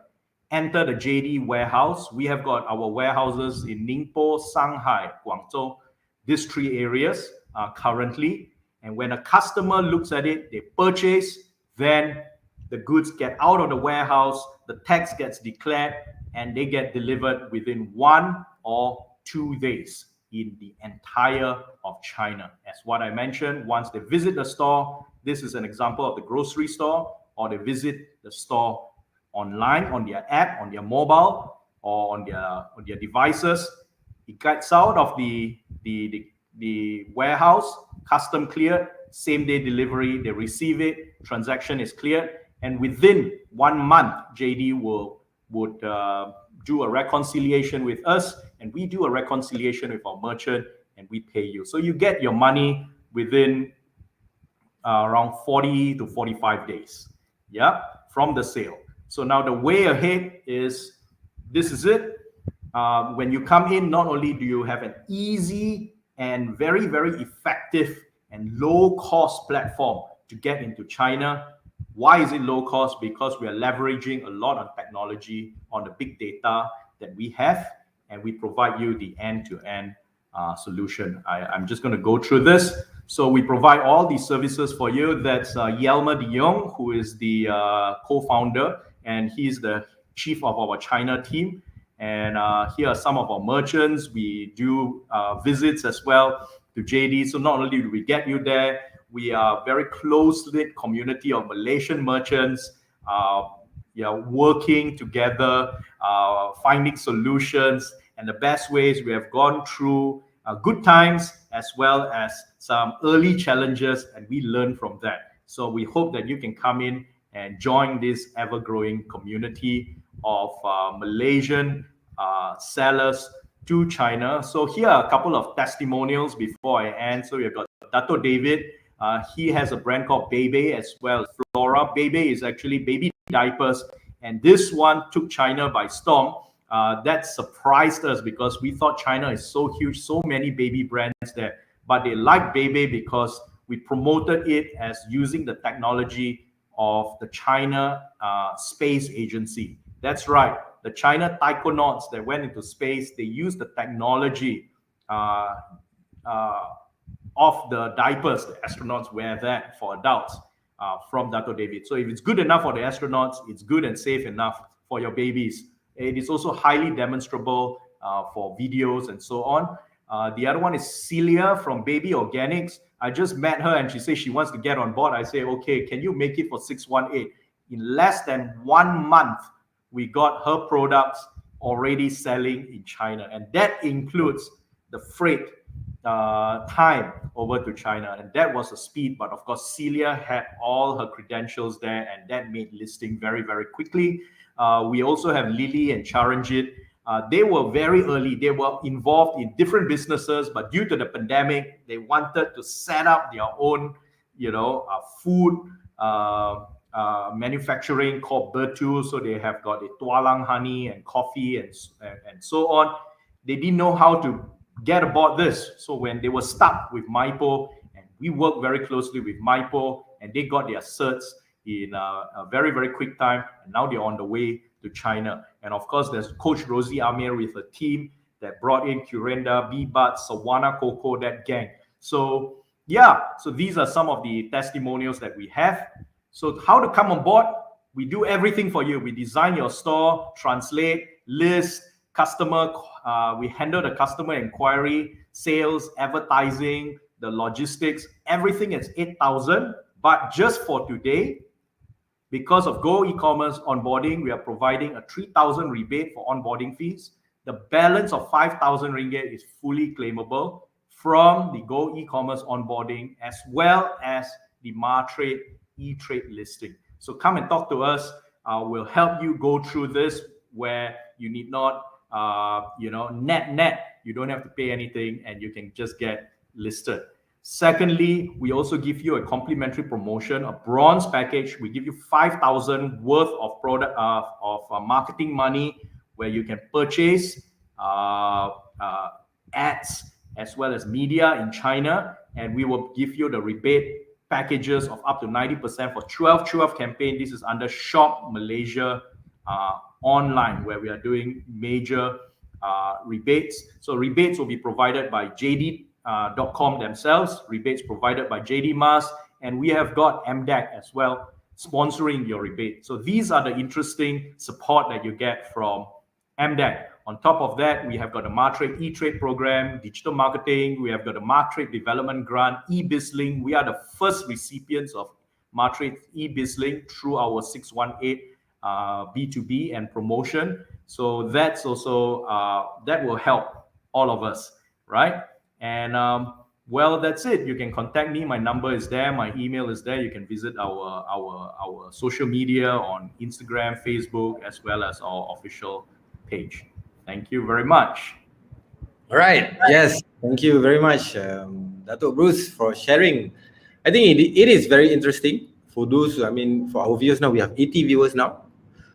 Enter the JD warehouse. We have got our warehouses in Ningbo, Shanghai, Guangzhou, these three areas currently. And when a customer looks at it, they purchase, then the goods get out of the warehouse, the tax gets declared, and they get delivered within 1 or 2 days in the entire of China. As what I mentioned, once they visit the store, this is an example of the grocery store, or they visit the store online on their app, on their mobile, or on their devices. It gets out of the warehouse, custom cleared, same day delivery, they receive it, transaction is cleared, and within 1 month, JD would do a reconciliation with us, and we do a reconciliation with our merchant, and we pay you. So you get your money within around 40 to 45 days, yeah, from the sale. So now the way ahead is, this is it. When you come in, not only do you have an easy and very, very effective and low-cost platform to get into China. Why is it low cost? Because we are leveraging a lot on technology, on the big data that we have, and we provide you the end-to-end solution. I'm just going to go through this. So we provide all these services for you. That's Yelmer de Jong, who is the co-founder, and he's the chief of our China team. And here are some of our merchants. We do visits as well to JD. So not only do we get you there, we are very close-knit community of Malaysian merchants, working together, finding solutions. And the best ways, we have gone through good times as well as some early challenges, and we learn from that. So we hope that you can come in and join this ever-growing community of Malaysian sellers to China. So here are a couple of testimonials before I end. So we've got Dato David. He has a brand called Bebe as well. Flora. Bebe is actually baby diapers, and this one took China by storm. That surprised us because we thought China is so huge, so many baby brands there. But they like Bebe because we promoted it as using the technology of the China Space Agency. That's right. The China taikonauts that went into space, they used the technology of the diapers the astronauts wear that for adults from Dato David. So if it's good enough for the astronauts, it's good and safe enough for your babies. It is also highly demonstrable for videos and so on. The other one is Celia from Baby Organics. I just met her and she says she wants to get on board. I say, okay, can you make it for 618? In less than 1 month, we got her products already selling in China. And that includes the freight time over to China. And that was the speed. But of course, Celia had all her credentials there, and that made listing very, very quickly. We also have Lily and Charanjit. They were very early. They were involved in different businesses, but due to the pandemic, they wanted to set up their own, food manufacturing called Bertu. So they have got a tualang honey and coffee and so on. They didn't know how to get aboard this. So when they were stuck with Maipo and We work very closely with MyPo, and they got their certs in a very, very quick time. And now they're on the way to China. And of course, there's Coach Rosie Amir with a team that brought in Curenda, B-Bat, Sawana Coco, that gang. So yeah, so these are some of the testimonials that we have. So how to come on board? We do everything for you. We design your store, translate, list, customer. We handle the customer inquiry, sales, advertising, the logistics, everything is 8,000. But just for today, because of Go-eCommerce Onboarding, we are providing a 3,000 rebate for onboarding fees. The balance of 5,000 ringgit is fully claimable from the Go-eCommerce Onboarding as well as the MarTrade e-trade listing. So come and talk to us. We'll help you go through this where you need not, net. You don't have to pay anything and you can just get listed. Secondly, we also give you a complimentary promotion, a bronze package. We give you 5,000 worth of product marketing money where you can purchase ads as well as media in China, and we will give you the rebate packages of up to 90% for 12 campaign. This is under Shop Malaysia online, where we are doing major rebates. So rebates will be provided by JD.com themselves, rebates provided by JDMas, and we have got MDEC as well sponsoring your rebate. So these are the interesting support that you get from MDEC. On top of that, we have got the MarTrade e-trade program, digital marketing. We have got the MarTrade development grant, eBizLink. We are the first recipients of MarTrade eBizLink through our 618 B2B and promotion. So that's also, that will help all of us, right? And well, that's it. You can contact me. My number is there. My email is there. You can visit our social media on Instagram, Facebook, as well as our official page. Thank you very much. All right. Yes. Thank you very much, Dato Bruce, for sharing. I think it is very interesting for those, for our viewers now, we have 80 viewers now.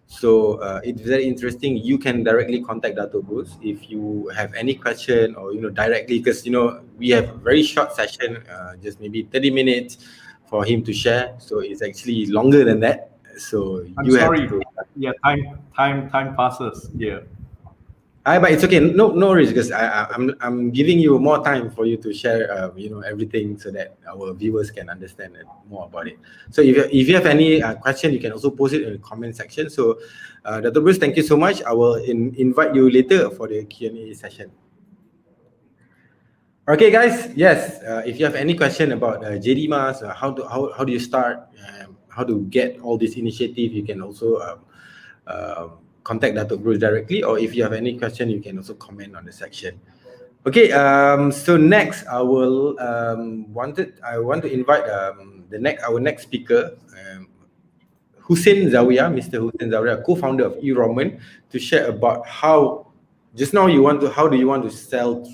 So it's very interesting. You can directly contact Dato Bruce if you have any question or, directly, because, we have a very short session, just maybe 30 minutes for him to share. So it's actually longer than that. So I'm sorry. Yeah, time passes. Yeah. But it's okay. No worries, because I'm giving you more time for you to share, everything so that our viewers can understand more about it. So if you have any question, you can also post it in the comment section. So, Dr. Bruce, thank you so much. I will invite you later for the Q&A session. Okay, guys. Yes. If you have any question about JDMas, how do you start, how to get all this initiative, you can also contact Dato Bruce directly, or if you have any question, you can also comment on the section. Okay, so next I want to invite our next speaker, Hussein Zawia, Mr. Hussein Zawia, co-founder of eRomman, to share about how just now how do you want to sell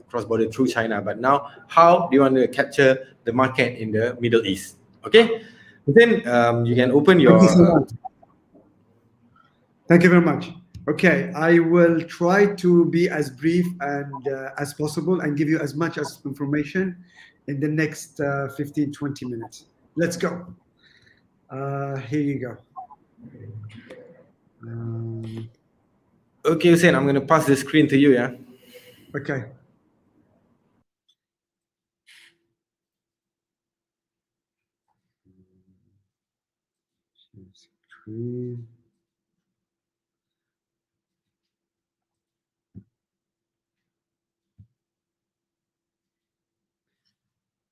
cross-border through China, but now how do you want to capture the market in the Middle East? Okay, then you can open your. Thank you very much. Okay, I will try to be as brief and as possible and give you as much as information in the next 15-20 minutes. Let's go. Here you go. Okay, Hussein, I'm going to pass the screen to you, yeah? Okay. Screen.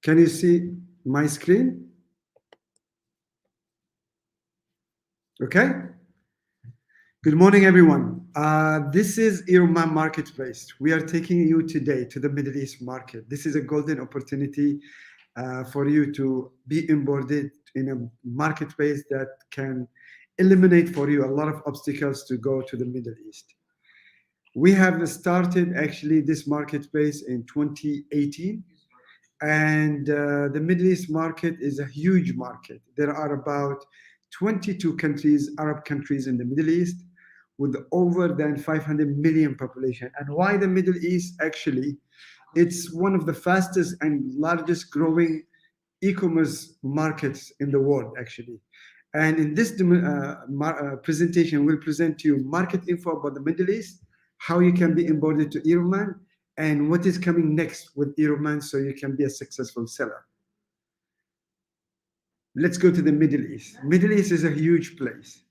Can you see my screen? Okay. Good morning, everyone. This is eRomman Marketplace. We are taking you today to the Middle East market. This is a golden opportunity for you to be onboarded in a marketplace that can eliminate for you a lot of obstacles to go to the Middle East. We have started actually this marketplace in 2018. And the Middle East market is a huge market. There are about 22 countries, Arab countries in the Middle East, with over than 500 million population. And why the Middle East? Actually, it's one of the fastest and largest growing e-commerce markets in the world, actually. And in this presentation, we'll present to you market info about the Middle East, how you can be onboarded to eRomman, and what is coming next with eRomman so you can be a successful seller. Let's go to the Middle East. Middle East is a huge place.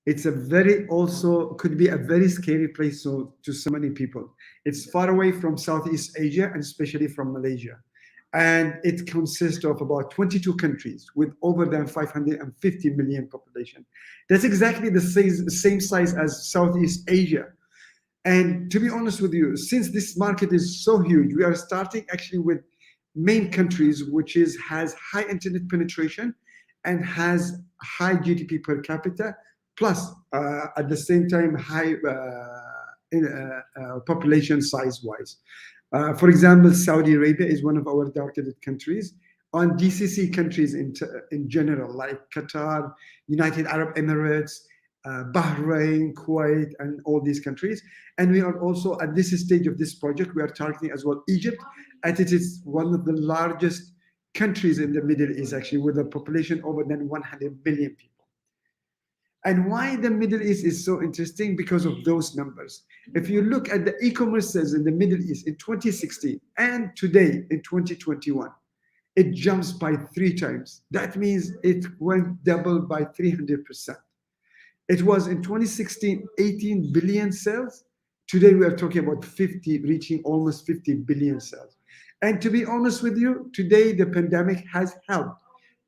It's a very, also could be a very scary place to so many people. It's far away from Southeast Asia and especially from Malaysia. And it consists of about 22 countries with over than 550 million population. That's exactly the same size as Southeast Asia. And to be honest with you, since this market is so huge, we are starting actually with main countries, which has high internet penetration and has high GDP per capita, plus at the same time high population size-wise. For example, Saudi Arabia is one of our targeted countries. On GCC countries in general, like Qatar, United Arab Emirates, Bahrain, Kuwait, and all these countries. And we are also at this stage of this project, we are targeting as well Egypt, as it is one of the largest countries in the Middle East, actually, with a population over than 100 million people. And why the Middle East is so interesting? Because of those numbers. If you look at the e-commerce sales in the Middle East in 2016 and today in 2021, it jumps by 3 times. That means it went double by 300%. It was in 2016, 18 billion sales. Today we are talking about reaching almost 50 billion sales. And to be honest with you, today the pandemic has helped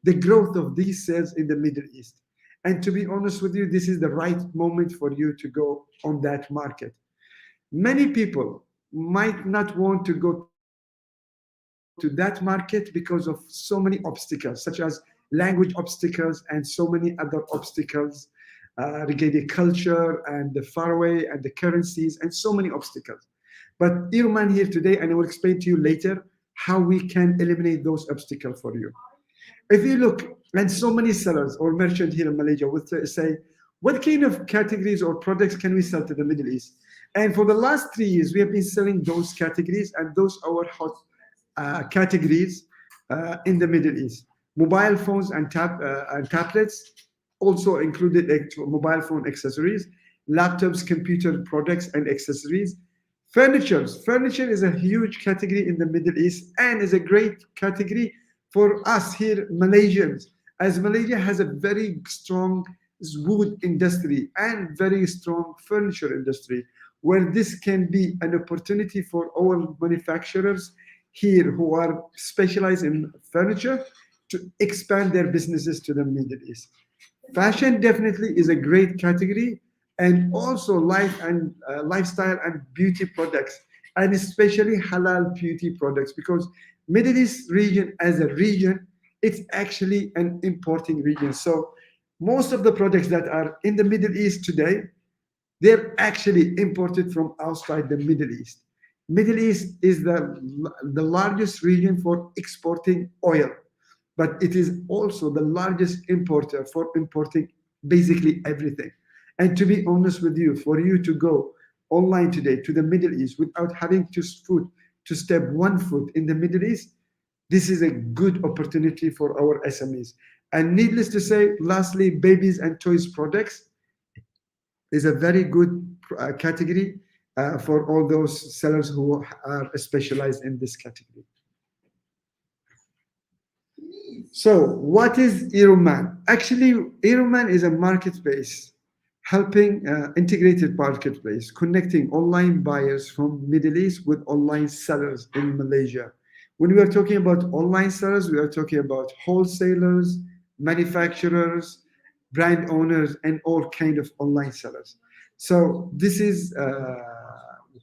the growth of these sales in the Middle East. And to be honest with you, this is the right moment for you to go on that market. Many people might not want to go to that market because of so many obstacles, such as language obstacles and so many other obstacles regarding culture and the faraway and the currencies and so many obstacles. But eRomman here today, and I will explain to you later how we can eliminate those obstacles for you. If you look, and so many sellers or merchants here in Malaysia would say, what kind of categories or products can we sell to the Middle East? And for the last 3 years, we have been selling those categories, and those are our hot categories in the Middle East. Mobile phones and tablets, also included mobile phone accessories, laptops, computer products and accessories. Furniture is a huge category in the Middle East and is a great category for us here Malaysians, as Malaysia has a very strong wood industry and very strong furniture industry, where this can be an opportunity for our manufacturers here who are specialized in furniture to expand their businesses to the Middle East. Fashion definitely is a great category, and also lifestyle and beauty products, and especially halal beauty products, because Middle East region as a region, it's actually an importing region. So most of the products that are in the Middle East today, they're actually imported from outside the Middle East. Middle East is the largest region for exporting oil, but it is also the largest importer for importing basically everything. And to be honest with you, for you to go online today to the Middle East without having to step 1 foot in the Middle East, this is a good opportunity for our SMEs. And needless to say, lastly, babies and toys products is a very good category for all those sellers who are specialized in this category. So what is eRomman? Actually, eRomman is a marketplace, helping integrated marketplace, connecting online buyers from Middle East with online sellers in Malaysia. When we are talking about online sellers, we are talking about wholesalers, manufacturers, brand owners, and all kind of online sellers. So this is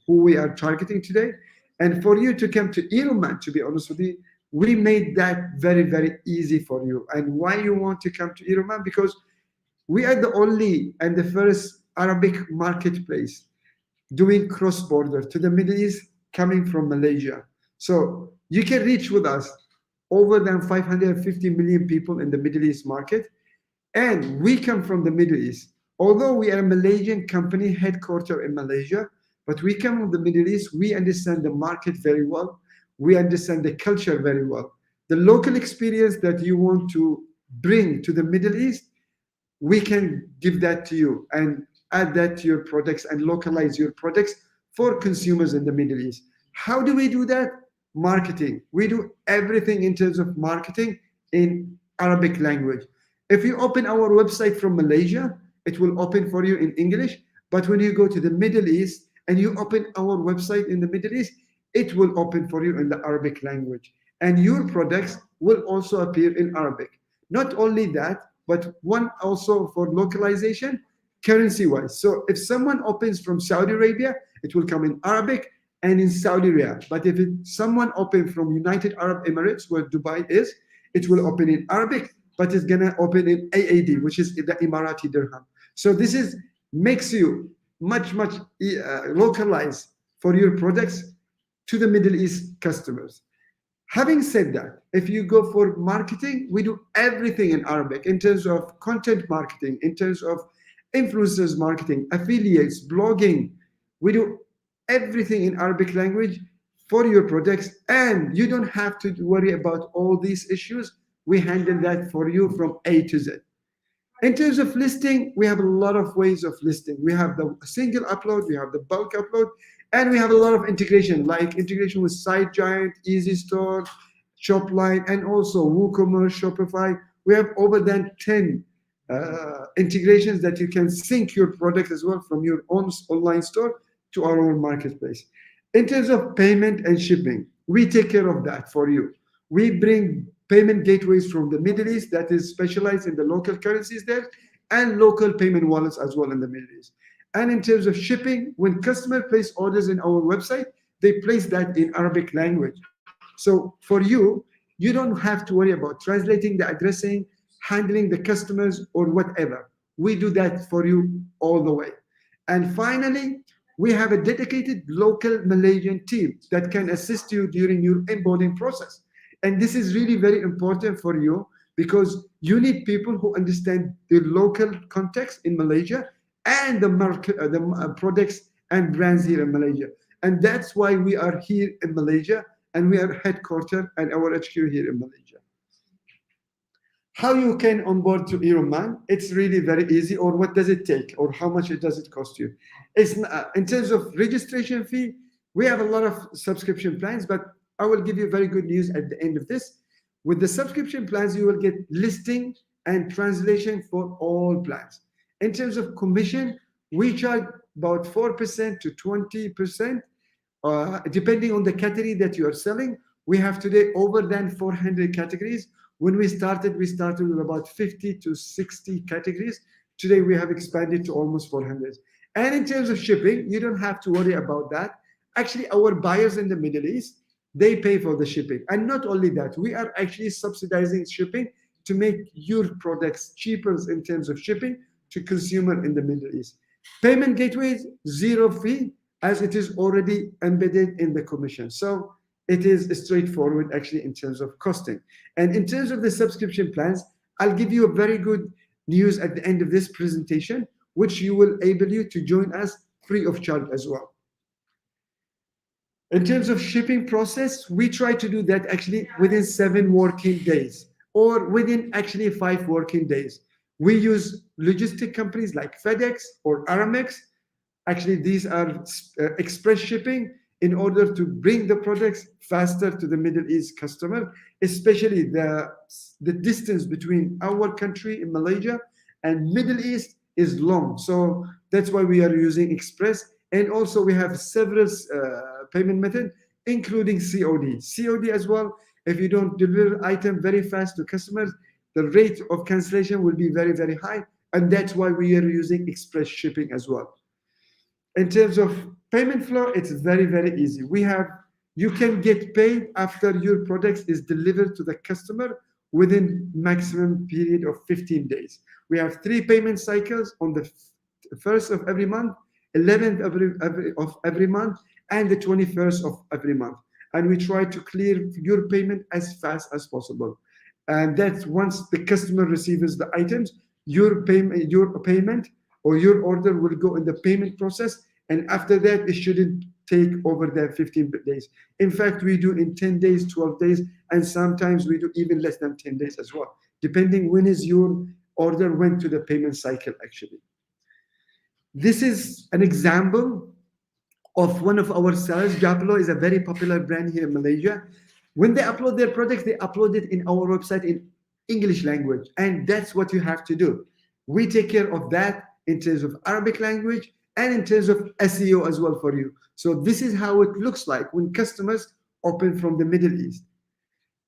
who we are targeting today. And for you to come to eRomman, to be honest with you, we made that very, very easy for you. And why you want to come to eRomman? Because we are the only and the first Arabic marketplace doing cross-border to the Middle East coming from Malaysia. So you can reach with us over than 550 million people in the Middle East market. And we come from the Middle East. Although we are a Malaysian company headquartered in Malaysia, but we come from the Middle East, we understand the market very well. We understand the culture very well. the local experience that you want to bring to the Middle East, we can give that to you and add that to your products and localize your products for consumers in the Middle East. How do we do that? Marketing. We do everything in terms of marketing in Arabic language. If you open our website from Malaysia, it will open for you in English. But when you go to the Middle East and you open our website in the Middle East, it will open for you in the Arabic language. And your products will also appear in Arabic. Not only that, but one also for localization, currency-wise. So if someone opens from Saudi Arabia, it will come in Arabic and in Saudi Riyal. But if someone opens from United Arab Emirates, where Dubai is, it will open in Arabic, but it's gonna open in AAD, which is the Emirati dirham. So this is makes you much localized for your products to the Middle East customers. Having said that, if you go for marketing, we do everything in Arabic in terms of content marketing, in terms of influencers marketing, affiliates, blogging. We do everything in Arabic language for your products, and you don't have to worry about all these issues. We handle that for you from A to Z. In terms of listing, we have a lot of ways of listing. We have the single upload, we have the bulk upload, and we have a lot of integration, like integration with SiteGiant, Easy Store, Shopline, and also WooCommerce, Shopify. We have over than 10 integrations that you can sync your product as well from your own online store to our own marketplace. In terms of payment and shipping, we take care of that for you. We bring payment gateways from the Middle East that is specialized in the local currencies there, and local payment wallets as well in the Middle East. And in terms of shipping, when customer place orders in our website, they place that in Arabic language. So for you, you don't have to worry about translating the addressing, handling the customers or whatever. We do that for you all the way. And finally, we have a dedicated local Malaysian team that can assist you during your onboarding process. And this is really very important for you because you need people who understand the local context in Malaysia and the market, the products and brands here in Malaysia. And that's why we are here in Malaysia, and we are headquartered and our HQ here in Malaysia. How you can onboard to eRomman? It's really very easy. Or what does it take? Or how much does it cost you? It's in terms of registration fee, we have a lot of subscription plans, but I will give you very good news at the end of this. With the subscription plans, you will get listing and translation for all plans. In terms of commission, we charge about 4% to 20%, depending on the category that you are selling. We have today over than 400 categories. When we started with about 50 to 60 categories. Today, we have expanded to almost 400. And in terms of shipping, you don't have to worry about that. Actually, our buyers in the Middle East, they pay for the shipping. And not only that, we are actually subsidizing shipping to make your products cheaper in terms of shipping to consumer in the Middle East. Payment gateways, zero fee, as it is already embedded in the commission. So it is straightforward actually in terms of costing. And in terms of the subscription plans, I'll give you a very good news at the end of this presentation, which you will enable you to join us free of charge as well. In terms of shipping process, we try to do that actually within 7 working days or within actually 5 working days. We use logistic companies like FedEx or Aramex. Actually, these are express shipping in order to bring the products faster to the Middle East customer, especially the distance between our country in Malaysia and Middle East is long. So that's why we are using express. And also we have several payment methods, including COD. COD as well, if you don't deliver item very fast to customers, the rate of cancellation will be very, very high. And that's why we are using express shipping as well. In terms of payment flow, it's very, very easy. You can get paid after your product is delivered to the customer within maximum period of 15 days. We have 3 payment cycles on the 1st of every month, 11th of every month, and the 21st of every month. And we try to clear your payment as fast as possible. And that's once the customer receives the items, your payment or your order will go in the payment process. And after that, it shouldn't take over the 15 days. In fact, we do in 10 days, 12 days, and sometimes we do even less than 10 days as well, depending when is your order went to the payment cycle actually. This is an example of one of our sellers. Japlo is a very popular brand here in Malaysia. When they upload their products, they upload it in our website in English language, and that's what you have to do. We take care of that in terms of Arabic language and in terms of SEO as well for you. So this is how it looks like when customers open from the Middle East.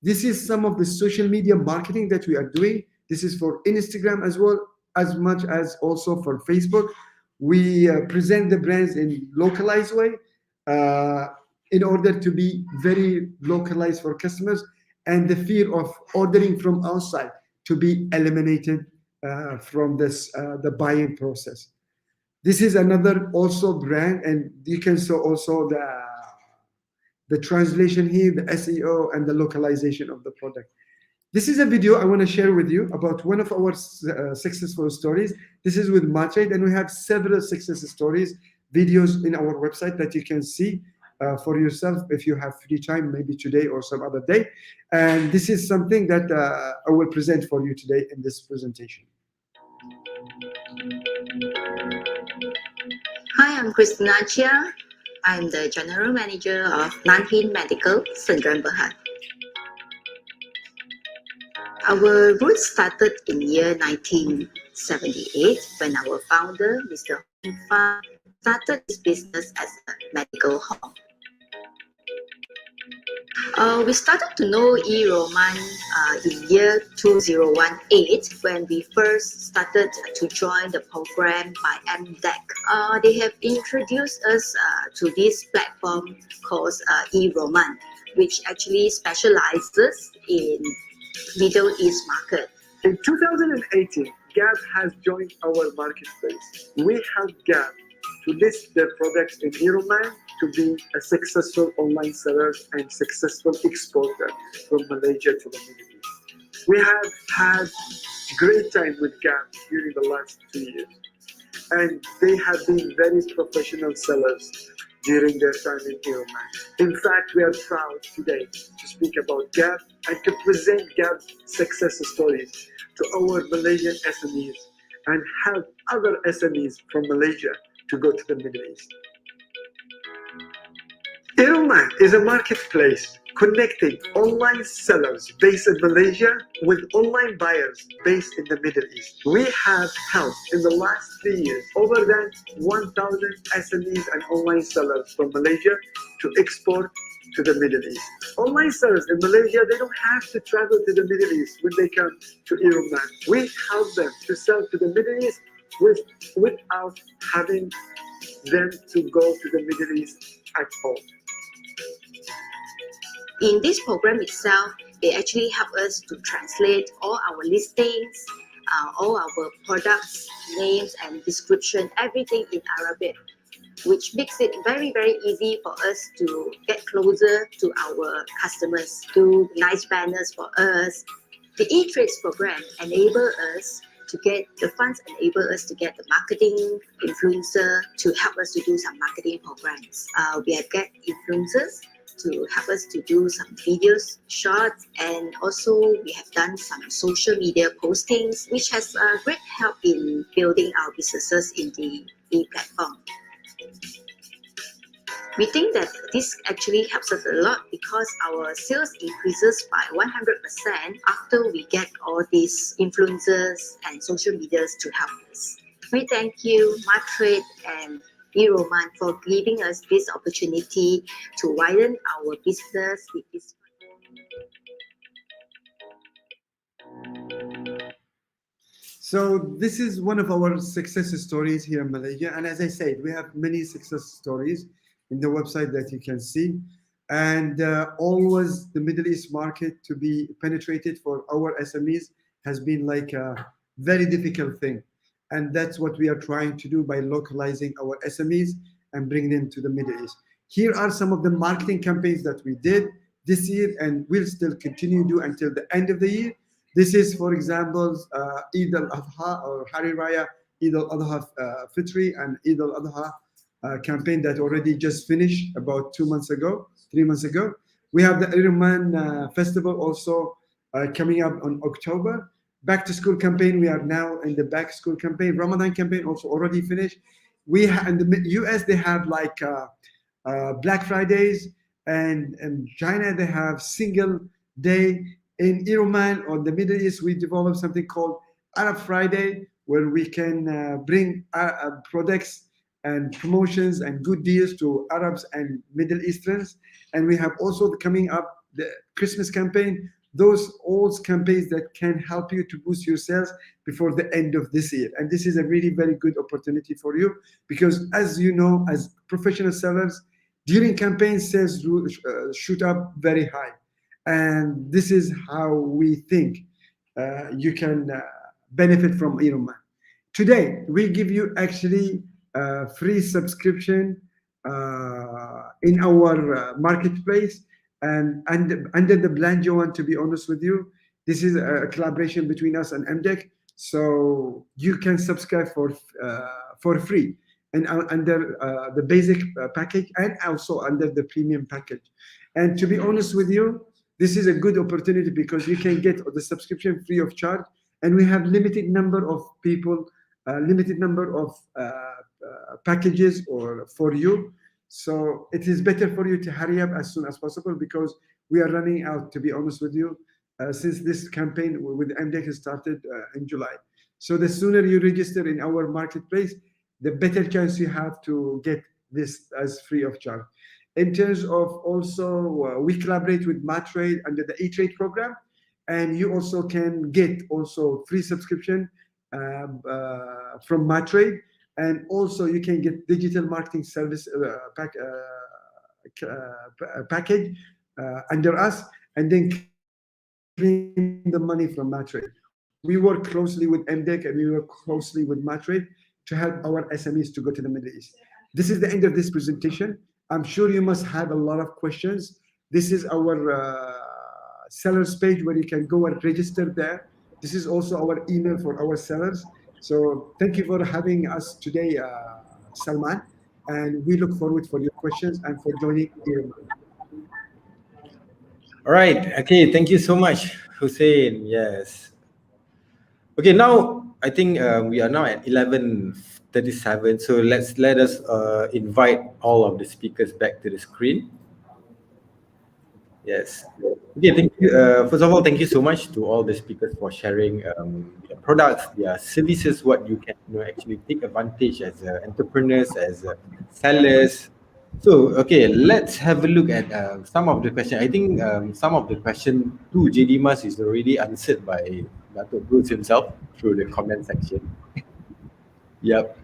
This is some of the social media marketing that we are doing. This is for Instagram as well, as much as also for Facebook. We present the brands in localized way in order to be very localized for customers, and the fear of ordering from outside to be eliminated from this the buying process. This is another also brand, and you can see also the translation here, the SEO, and the localization of the product. This is a video I want to share with you about one of our successful stories. This is with Matrade, and we have several success stories, videos in our website that you can see for yourself if you have free time, maybe today or some other day. And this is something that I will present for you today in this presentation. Hi, I'm Christina Chia. I'm the General Manager of Nanpin Medical, Sdn Bhd. Our roots started in year 1978 when our founder, Mr. Hong Fa, started his business as a medical hall. We started to know eRomman in year 2018 when we first started to join the program by MDEC. They have introduced us to this platform called eRomman, which actually specializes in Middle East market. In 2018, Gap has joined our marketplace. We helped Gap to list their products in eRomman to be a successful online seller and successful exporter from Malaysia to the Middle East. We have had great time with Gap during the last 2 years, and they have been very professional sellers during their time in eRomman. In fact, we are proud today to speak about Gap and to present Gap's success stories to our Malaysian SMEs and help other SMEs from Malaysia to go to the Middle East. eRomman is a marketplace connecting online sellers based in Malaysia with online buyers based in the Middle East. We have helped in the last 3 years over than 1,000 SMEs and online sellers from Malaysia to export to the Middle East. Online sellers in Malaysia, they don't have to travel to the Middle East when they come to eRomman. We help them to sell to the Middle East without having them to go to the Middle East at all. In this program itself, they actually help us to translate all our listings, all our products, names and description, everything in Arabic, which makes it very, very easy for us to get closer to our customers, do nice banners for us. The eTrades program enable us to get the funds, enable us to get the marketing influencer to help us to do some marketing programs. We have get influencers to help us to do some videos, shorts, and also we have done some social media postings, which has a great help in building our businesses in the e-platform. We think that this actually helps us a lot because our sales increases by 100% after we get all these influencers and social medias to help us. We thank you, Matrade and eRomman, for giving us this opportunity to widen our business with this. So this is one of our success stories here in Malaysia. And as I said, we have many success stories in the website that you can see. And always the Middle East market to be penetrated for our SMEs has been like a very difficult thing. And that's what we are trying to do by localizing our SMEs and bring them to the Middle East. Here are some of the marketing campaigns that we did this year and will still continue to do until the end of the year. This is, for example, Eid al-Adha or Hari Raya, Eid al-Adha Fitri and Eid al-Adha campaign that already just finished about 3 months ago. We have the eRomman festival also coming up on October. Back to school campaign, we are now in the back to school campaign. Ramadan campaign also already finished. We in the US, they have like Black Fridays, and in China, they have single day. In eRomman or the Middle East, we developed something called Arab Friday, where we can bring products and promotions and good deals to Arabs and Middle Easterns. And we have also coming up the Christmas campaign, those old campaigns that can help you to boost your sales before the end of this year. And this is a really very good opportunity for you, because as you know, as professional sellers, during campaigns, sales shoot up very high. And this is how we think you can benefit from eRomman. Today, we give you actually free subscription in our marketplace, and under the Belanjawan, to be honest with you, this is a collaboration between us and MDEC, so you can subscribe for free, and under the basic package, and also under the premium package. And to be honest with you, this is a good opportunity because you can get the subscription free of charge, and we have limited number of people, limited number of packages or for you. So it is better for you to hurry up as soon as possible, because we are running out, to be honest with you, since this campaign with MDEC started in July. So the sooner you register in our marketplace, the better chance you have to get this as free of charge. In terms of also, we collaborate with Matrade under the eTrade program, and you also can get also free subscription from Matrade. And also you can get digital marketing service package under us, and then claim the money from Matrade. We work closely with MDEC and we work closely with Matrade to help our SMEs to go to the Middle East. This is the end of this presentation. I'm sure you must have a lot of questions. This is our sellers page where you can go and register there. This is also our email for our sellers. So thank you for having us today, Salman, and we look forward for your questions and for joining eRomman. All right. Okay. Thank you so much, Hussein. Yes. Okay. Now I think we are now at 11:37. So let us invite all of the speakers back to the screen. Yes. Okay, thank you. First of all, thank you so much to all the speakers for sharing their products, their services, what you can actually take advantage as entrepreneurs, as sellers. So, okay, let's have a look at some of the questions. I think some of the question to JDMas is already answered by Dato Bruce himself through the comment section. Yep.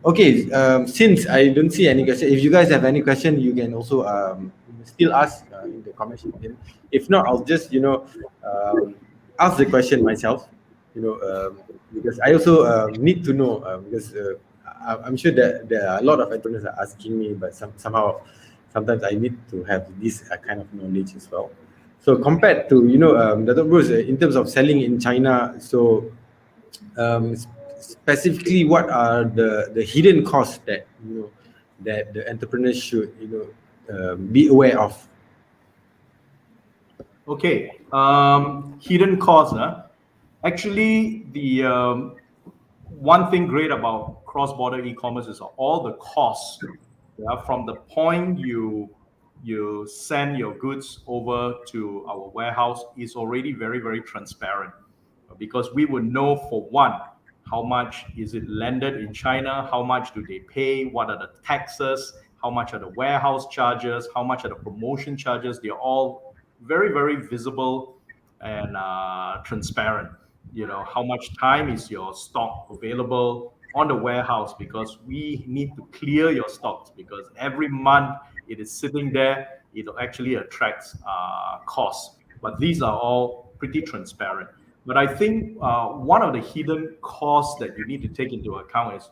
Okay, since I don't see any question, if you guys have any question, you can also still ask in the comment section. If not, I'll just ask the question myself, because I also need to know, because I'm sure that there are a lot of entrepreneurs are asking me, but somehow sometimes I need to have this kind of knowledge as well. So compared to Dato Bruce, in terms of selling in China, so specifically, what are the hidden costs that that the entrepreneurs should be aware of? Okay, hidden costs. Actually, the one thing great about cross-border e-commerce is all the costs from the point you send your goods over to our warehouse is already very, very transparent, because we would know, for one, how much is it landed in China, how much do they pay, what are the taxes, how much are the warehouse charges, how much are the promotion charges. They're all very, very visible and transparent. How much time is your stock available on the warehouse, because we need to clear your stocks, because every month it is sitting there, it actually attracts costs. But these are all pretty transparent. But I think one of the hidden costs that you need to take into account is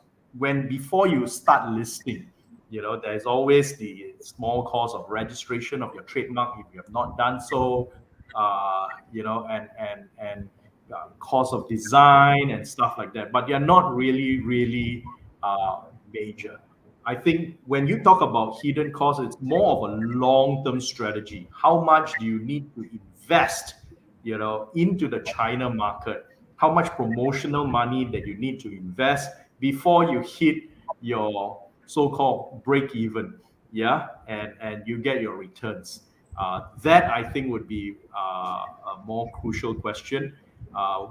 before you start listing, there's always the small cost of registration of your trademark if you have not done so, and cost of design and stuff like that. But they're not really major. I think when you talk about hidden costs, it's more of a long-term strategy. How much do you need to invest, into the China market? How much promotional money that you need to invest before you hit your so-called break-even, and you get your returns? That I think would be a more crucial question.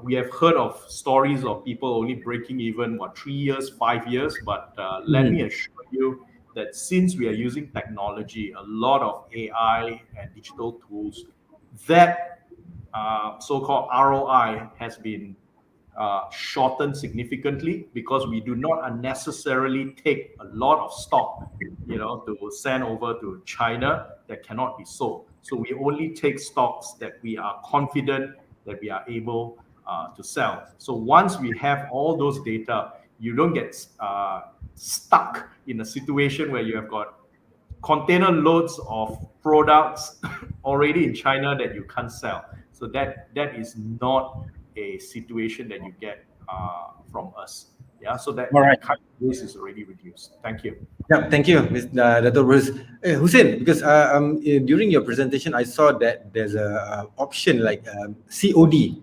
We have heard of stories of people only breaking even 3 years, 5 years, but let me assure you that since we are using technology, a lot of AI and digital tools, that so-called ROI has been shortened significantly, because we do not unnecessarily take a lot of stock, to send over to China that cannot be sold. So we only take stocks that we are confident that we are able to sell. So once we have all those data, you don't get stuck in a situation where you have got container loads of products already in China that you can't sell. So that is not a situation that you get from us. So that kind of risk is already reduced. Thank you. Yeah, thank you, Mr. Dato Bruce. Hussein, because during your presentation, I saw that there's a option like COD.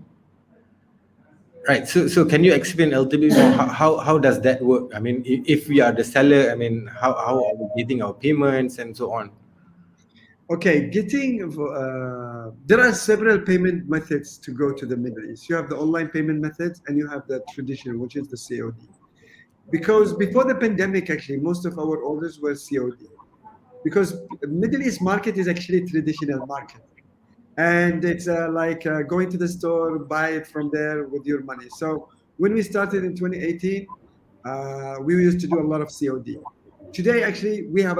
Right. So can you explain a little bit more how does that work? I mean, if we are the seller, I mean, how are we getting our payments and so on? Okay, there are several payment methods to go to the Middle East. You have the online payment methods and you have the traditional, which is the COD. Because before the pandemic, actually, most of our orders were COD. Because the Middle East market is actually a traditional market. And it's like going to the store, buy it from there with your money. So when we started in 2018, we used to do a lot of COD. Today, actually, we are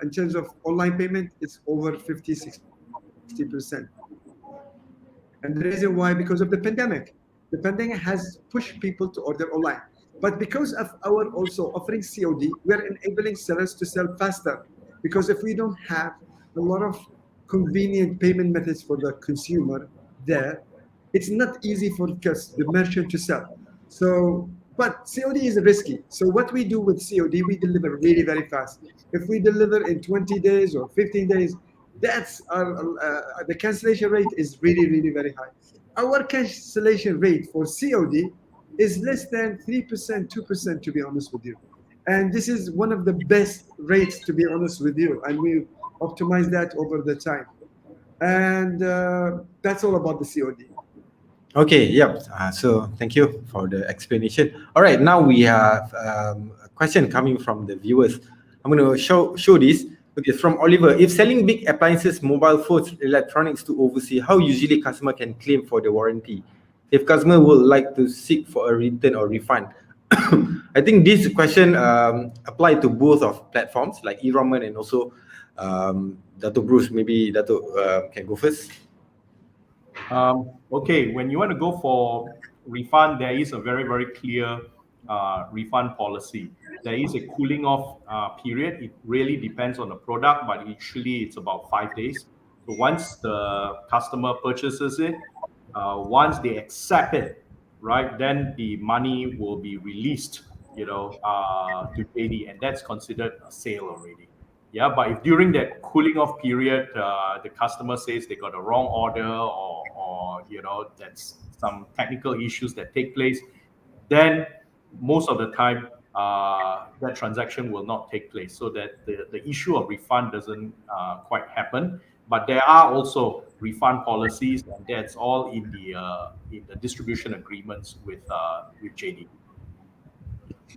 in terms of online payment, it's over 50-60%. And the reason why, because of the pandemic. The pandemic has pushed people to order online. But because of our also offering COD, we are enabling sellers to sell faster. Because if we don't have a lot of convenient payment methods for the consumer there, it's not easy for the merchant to sell. So, but COD is risky. So what we do with COD, we deliver really very fast. If we deliver in 20 days or 15 days, that's the cancellation rate is really, really very high. Our cancellation rate for COD is less than 3%, 2%, to be honest with you. And this is one of the best rates, to be honest with you. And we optimize that over the time. And that's all about the COD. Okay, yeah. So thank you for the explanation. All right, now we have a question coming from the viewers. I'm going to show this. Okay, from Oliver. If selling big appliances, mobile phones, electronics to overseas, how usually customer can claim for the warranty? If customer would like to seek for a return or refund, I think this question apply to both of platforms like eRomman and also Dato Bruce. Maybe Dato can go first. Okay, when you want to go for refund, there is a very, very clear refund policy. There is a cooling off period. It really depends on the product, but usually it's about 5 days. So once the customer purchases it, once they accept it, right, then the money will be released, to JD, and that's considered a sale already. Yeah, but if during that cooling off period, the customer says they got a wrong order or that's some technical issues that take place, then most of the time that transaction will not take place. So that the issue of refund doesn't quite happen. But there are also refund policies, and that's all in the distribution agreements with JD.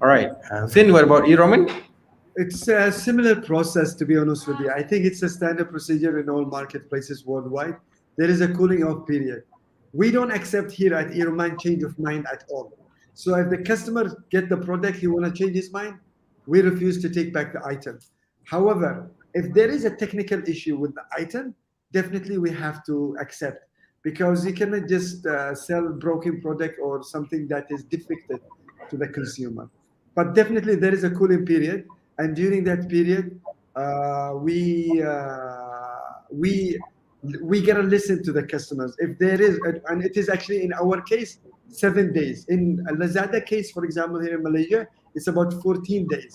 All right, Hussein, what about eRomman? It's a similar process, to be honest with you. I think it's a standard procedure in all marketplaces worldwide. There is a cooling off period. We don't accept here at eRomman change of mind at all. So if the customer get the product, he want to change his mind, we refuse to take back the item. However, if there is a technical issue with the item, definitely we have to accept, because you cannot just sell broken product or something that is defective to the consumer. But definitely there is a cooling period. And during that period, we gotta listen to the customers. If there is, and it is actually in our case, 7 days. In Lazada case, for example, here in Malaysia, it's about 14 days.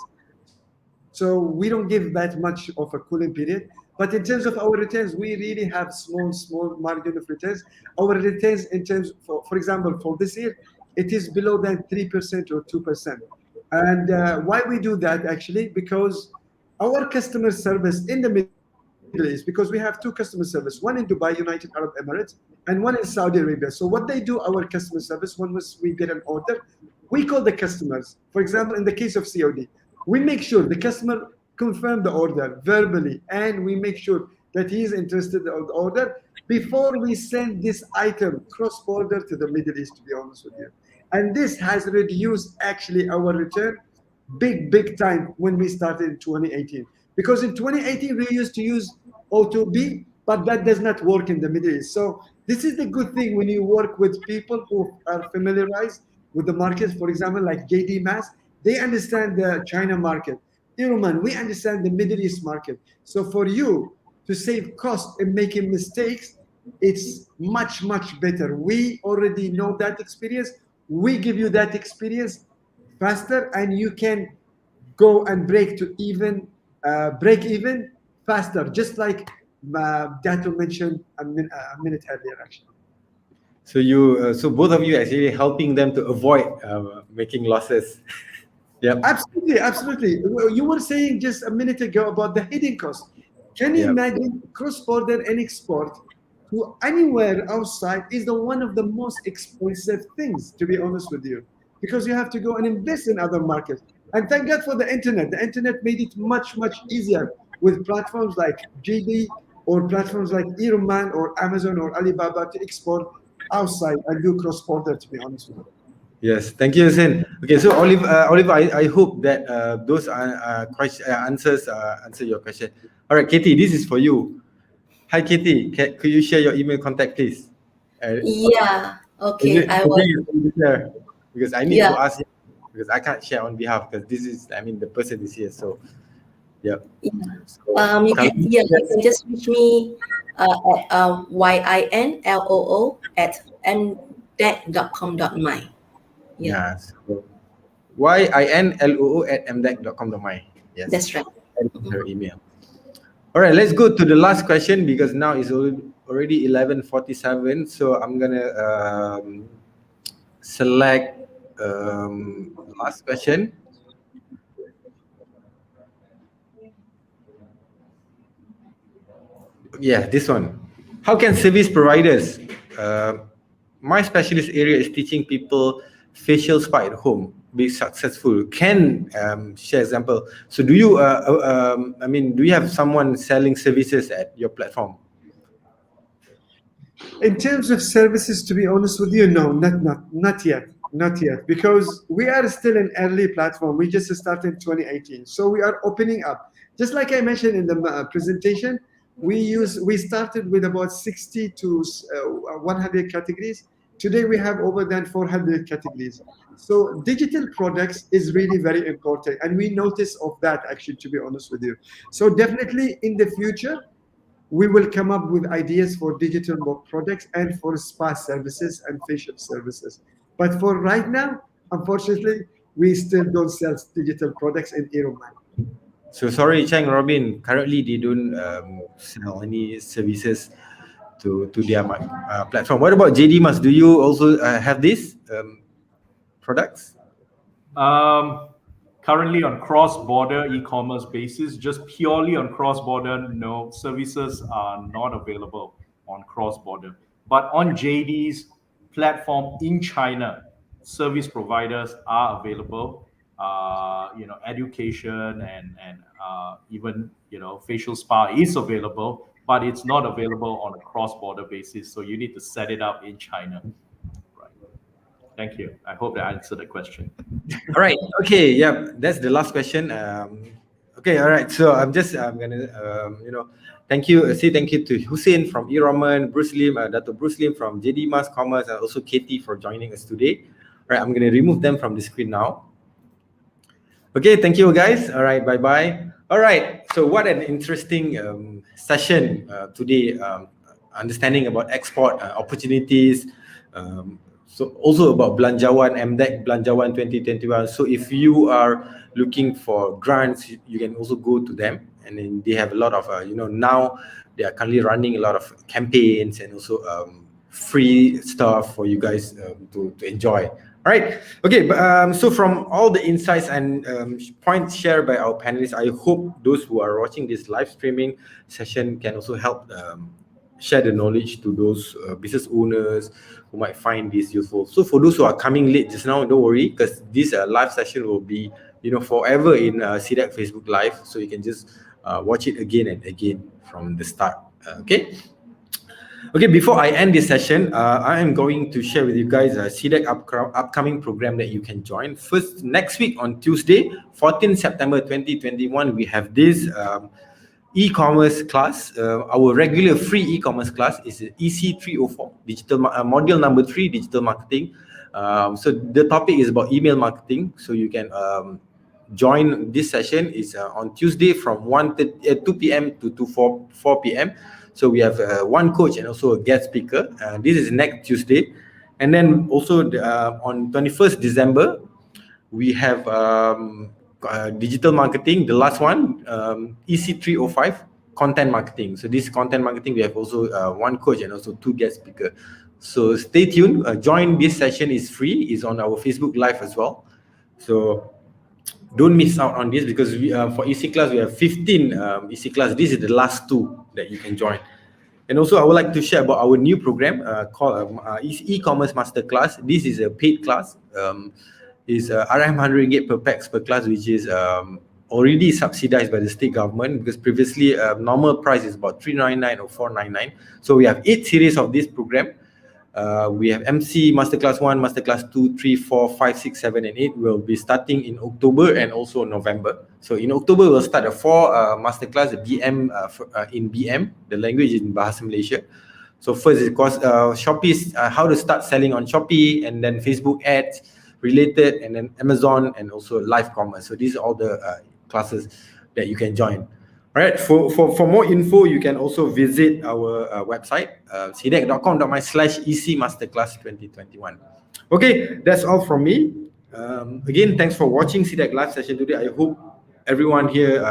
So we don't give that much of a cooling period. But in terms of our returns, we really have small margin of returns. Our returns in terms, for example, for this year, it is below than 3% or 2%. And why we do that actually? Because our customer service in the Middle East, because we have two customer service, one in Dubai, United Arab Emirates, and one in Saudi Arabia. So what they do, our customer service, when we get an order, we call the customers. For example, in the case of COD, we make sure the customer confirm the order verbally, and we make sure that he is interested in the order before we send this item cross-border to the Middle East, to be honest with you. And this has reduced actually our return big time when we started in 2018. Because in 2018, we used to use O2B, but that does not work in the Middle East. So this is the good thing when you work with people who are familiarized with the market. For example, like JDMas, they understand the China market. eRomman, we understand the Middle East market. So for you to save cost and making mistakes, it's much better. We already know that experience. We give you that experience faster, and you can go and break even faster, just like Dato mentioned a minute earlier, actually. So so both of you actually helping them to avoid making losses. Yeah, absolutely. You were saying just a minute ago about the hidden cost. Can you imagine cross-border and export to anywhere outside is one of the most expensive things, to be honest with you, because you have to go and invest in other markets. And thank God for the internet. The internet made it much easier with platforms like JD or platforms like eRomman or Amazon or Alibaba to export outside and do cross-border, to be honest with you. Yes, thank you, Hussein. Okay, so Olive, I hope that those answers answer your question. All right, Katie, this is for you. Hi, Katie. Could you share your email contact, please? Yeah. Okay. I will. Because I need to ask you, because I can't share on behalf, because this is, I mean, the person is here. So, yeah. So, you can just reach me at yinloo@mdec.com.my. Yeah. So yinloo@mdec.com.my. Yes. That's right. Her email. All right, let's go to the last question, because now it's already 11:47. So I'm gonna select last question. Yeah, this one. How can service providers? My specialist area is teaching people facial spa at home be successful. Can share example. So do you I mean, do you have someone selling services at your platform? In terms of services, to be honest with you, no, not yet, because we are still an early platform. We just started in 2018, so we are opening up. Just like I mentioned in the presentation, we started with about 60 to 100 categories. Today we have over than 400 categories. So digital products is really very important, and we notice of that actually, to be honest with you. So definitely in the future, we will come up with ideas for digital products and for spa services and facial services. But for right now, unfortunately, we still don't sell digital products in eRomman. So sorry, Chang, Robin, currently they don't sell any services to their platform. What about JDMas? Do you also have these products? Currently on cross-border e-commerce basis, just purely on cross-border, no, services are not available on cross-border. But on JD's platform in China, service providers are available. Education and even facial spa is available, but it's not available on a cross-border basis. So you need to set it up in China. Thank you. I hope that answered the question. All right. Okay. Yeah, that's the last question. Okay. All right. So I'm gonna thank you. Say thank you to Hussein from eRomman, Bruce Lim, Dato Bruce Lim from JDMas Commerce, and also Katie for joining us today. All right. I'm gonna remove them from the screen now. Okay. Thank you, guys. All right. Bye bye. All right. So what an interesting session today. Understanding about export opportunities. so also about Belanjawan, MDEC Belanjawan 2021. So if you are looking for grants, you can also go to them, and then they have a lot of now they are currently running a lot of campaigns and also free stuff for you guys to enjoy. All right. Okay. But so from all the insights and points shared by our panelists, I hope those who are watching this live streaming session can also help share the knowledge to those business owners who might find this useful. So for those who are coming late just now, don't worry, because this live session will be forever in Sidec Facebook Live, so you can just watch it again and again from the start. Okay. Okay, before I end this session, I am going to share with you guys a Sidec upcoming program that you can join. First, next week on Tuesday, 14 September 2021, we have this e-commerce class. Our regular free e-commerce class is EC 304, digital module number 3, digital marketing. So the topic is about email marketing. So you can join this session is on Tuesday from 2 p.m. to 4 p.m. So we have one coach and also a guest speaker. This is next Tuesday. And then also on 21st December, we have digital marketing, the last one, EC 305, content marketing. So this content marketing, we have also one coach and also 2 guest speakers. So stay tuned. Join this session, is free. It's on our Facebook Live as well. So don't miss out on this, because we for EC class we have 15 EC class. This is the last 2 that you can join. And also I would like to share about our new program called e-commerce masterclass. This is a paid class. Is RM 100 ringgit per pax per class, which is already subsidized by the state government, because previously normal price is about 399 or 499. So we have 8 series of this program. We have MC Masterclass 1, Masterclass 2, 3, 4, 5, 6, 7, and 8 will be starting in October and also November. So in October, we'll start a 4 Masterclass, the BM in BM, the language is in Bahasa Malaysia. So first is Shopee's how to start selling on Shopee, and then Facebook ads related, and then Amazon, and also live commerce. So these are all the classes that you can join. All right, for more info, you can also visit our website, sidec.com.my/EC Masterclass 2021. Okay, that's all from me. Again, thanks for watching Sidec live session today. I hope everyone here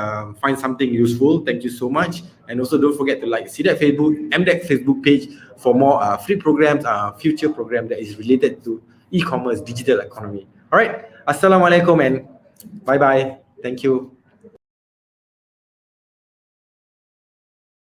finds something useful. Thank you so much. And also don't forget to like Sidec Facebook, MDEC Facebook page for more free programs, future program that is related to e-commerce, digital economy. All right, Assalamualaikum and bye-bye. Thank you.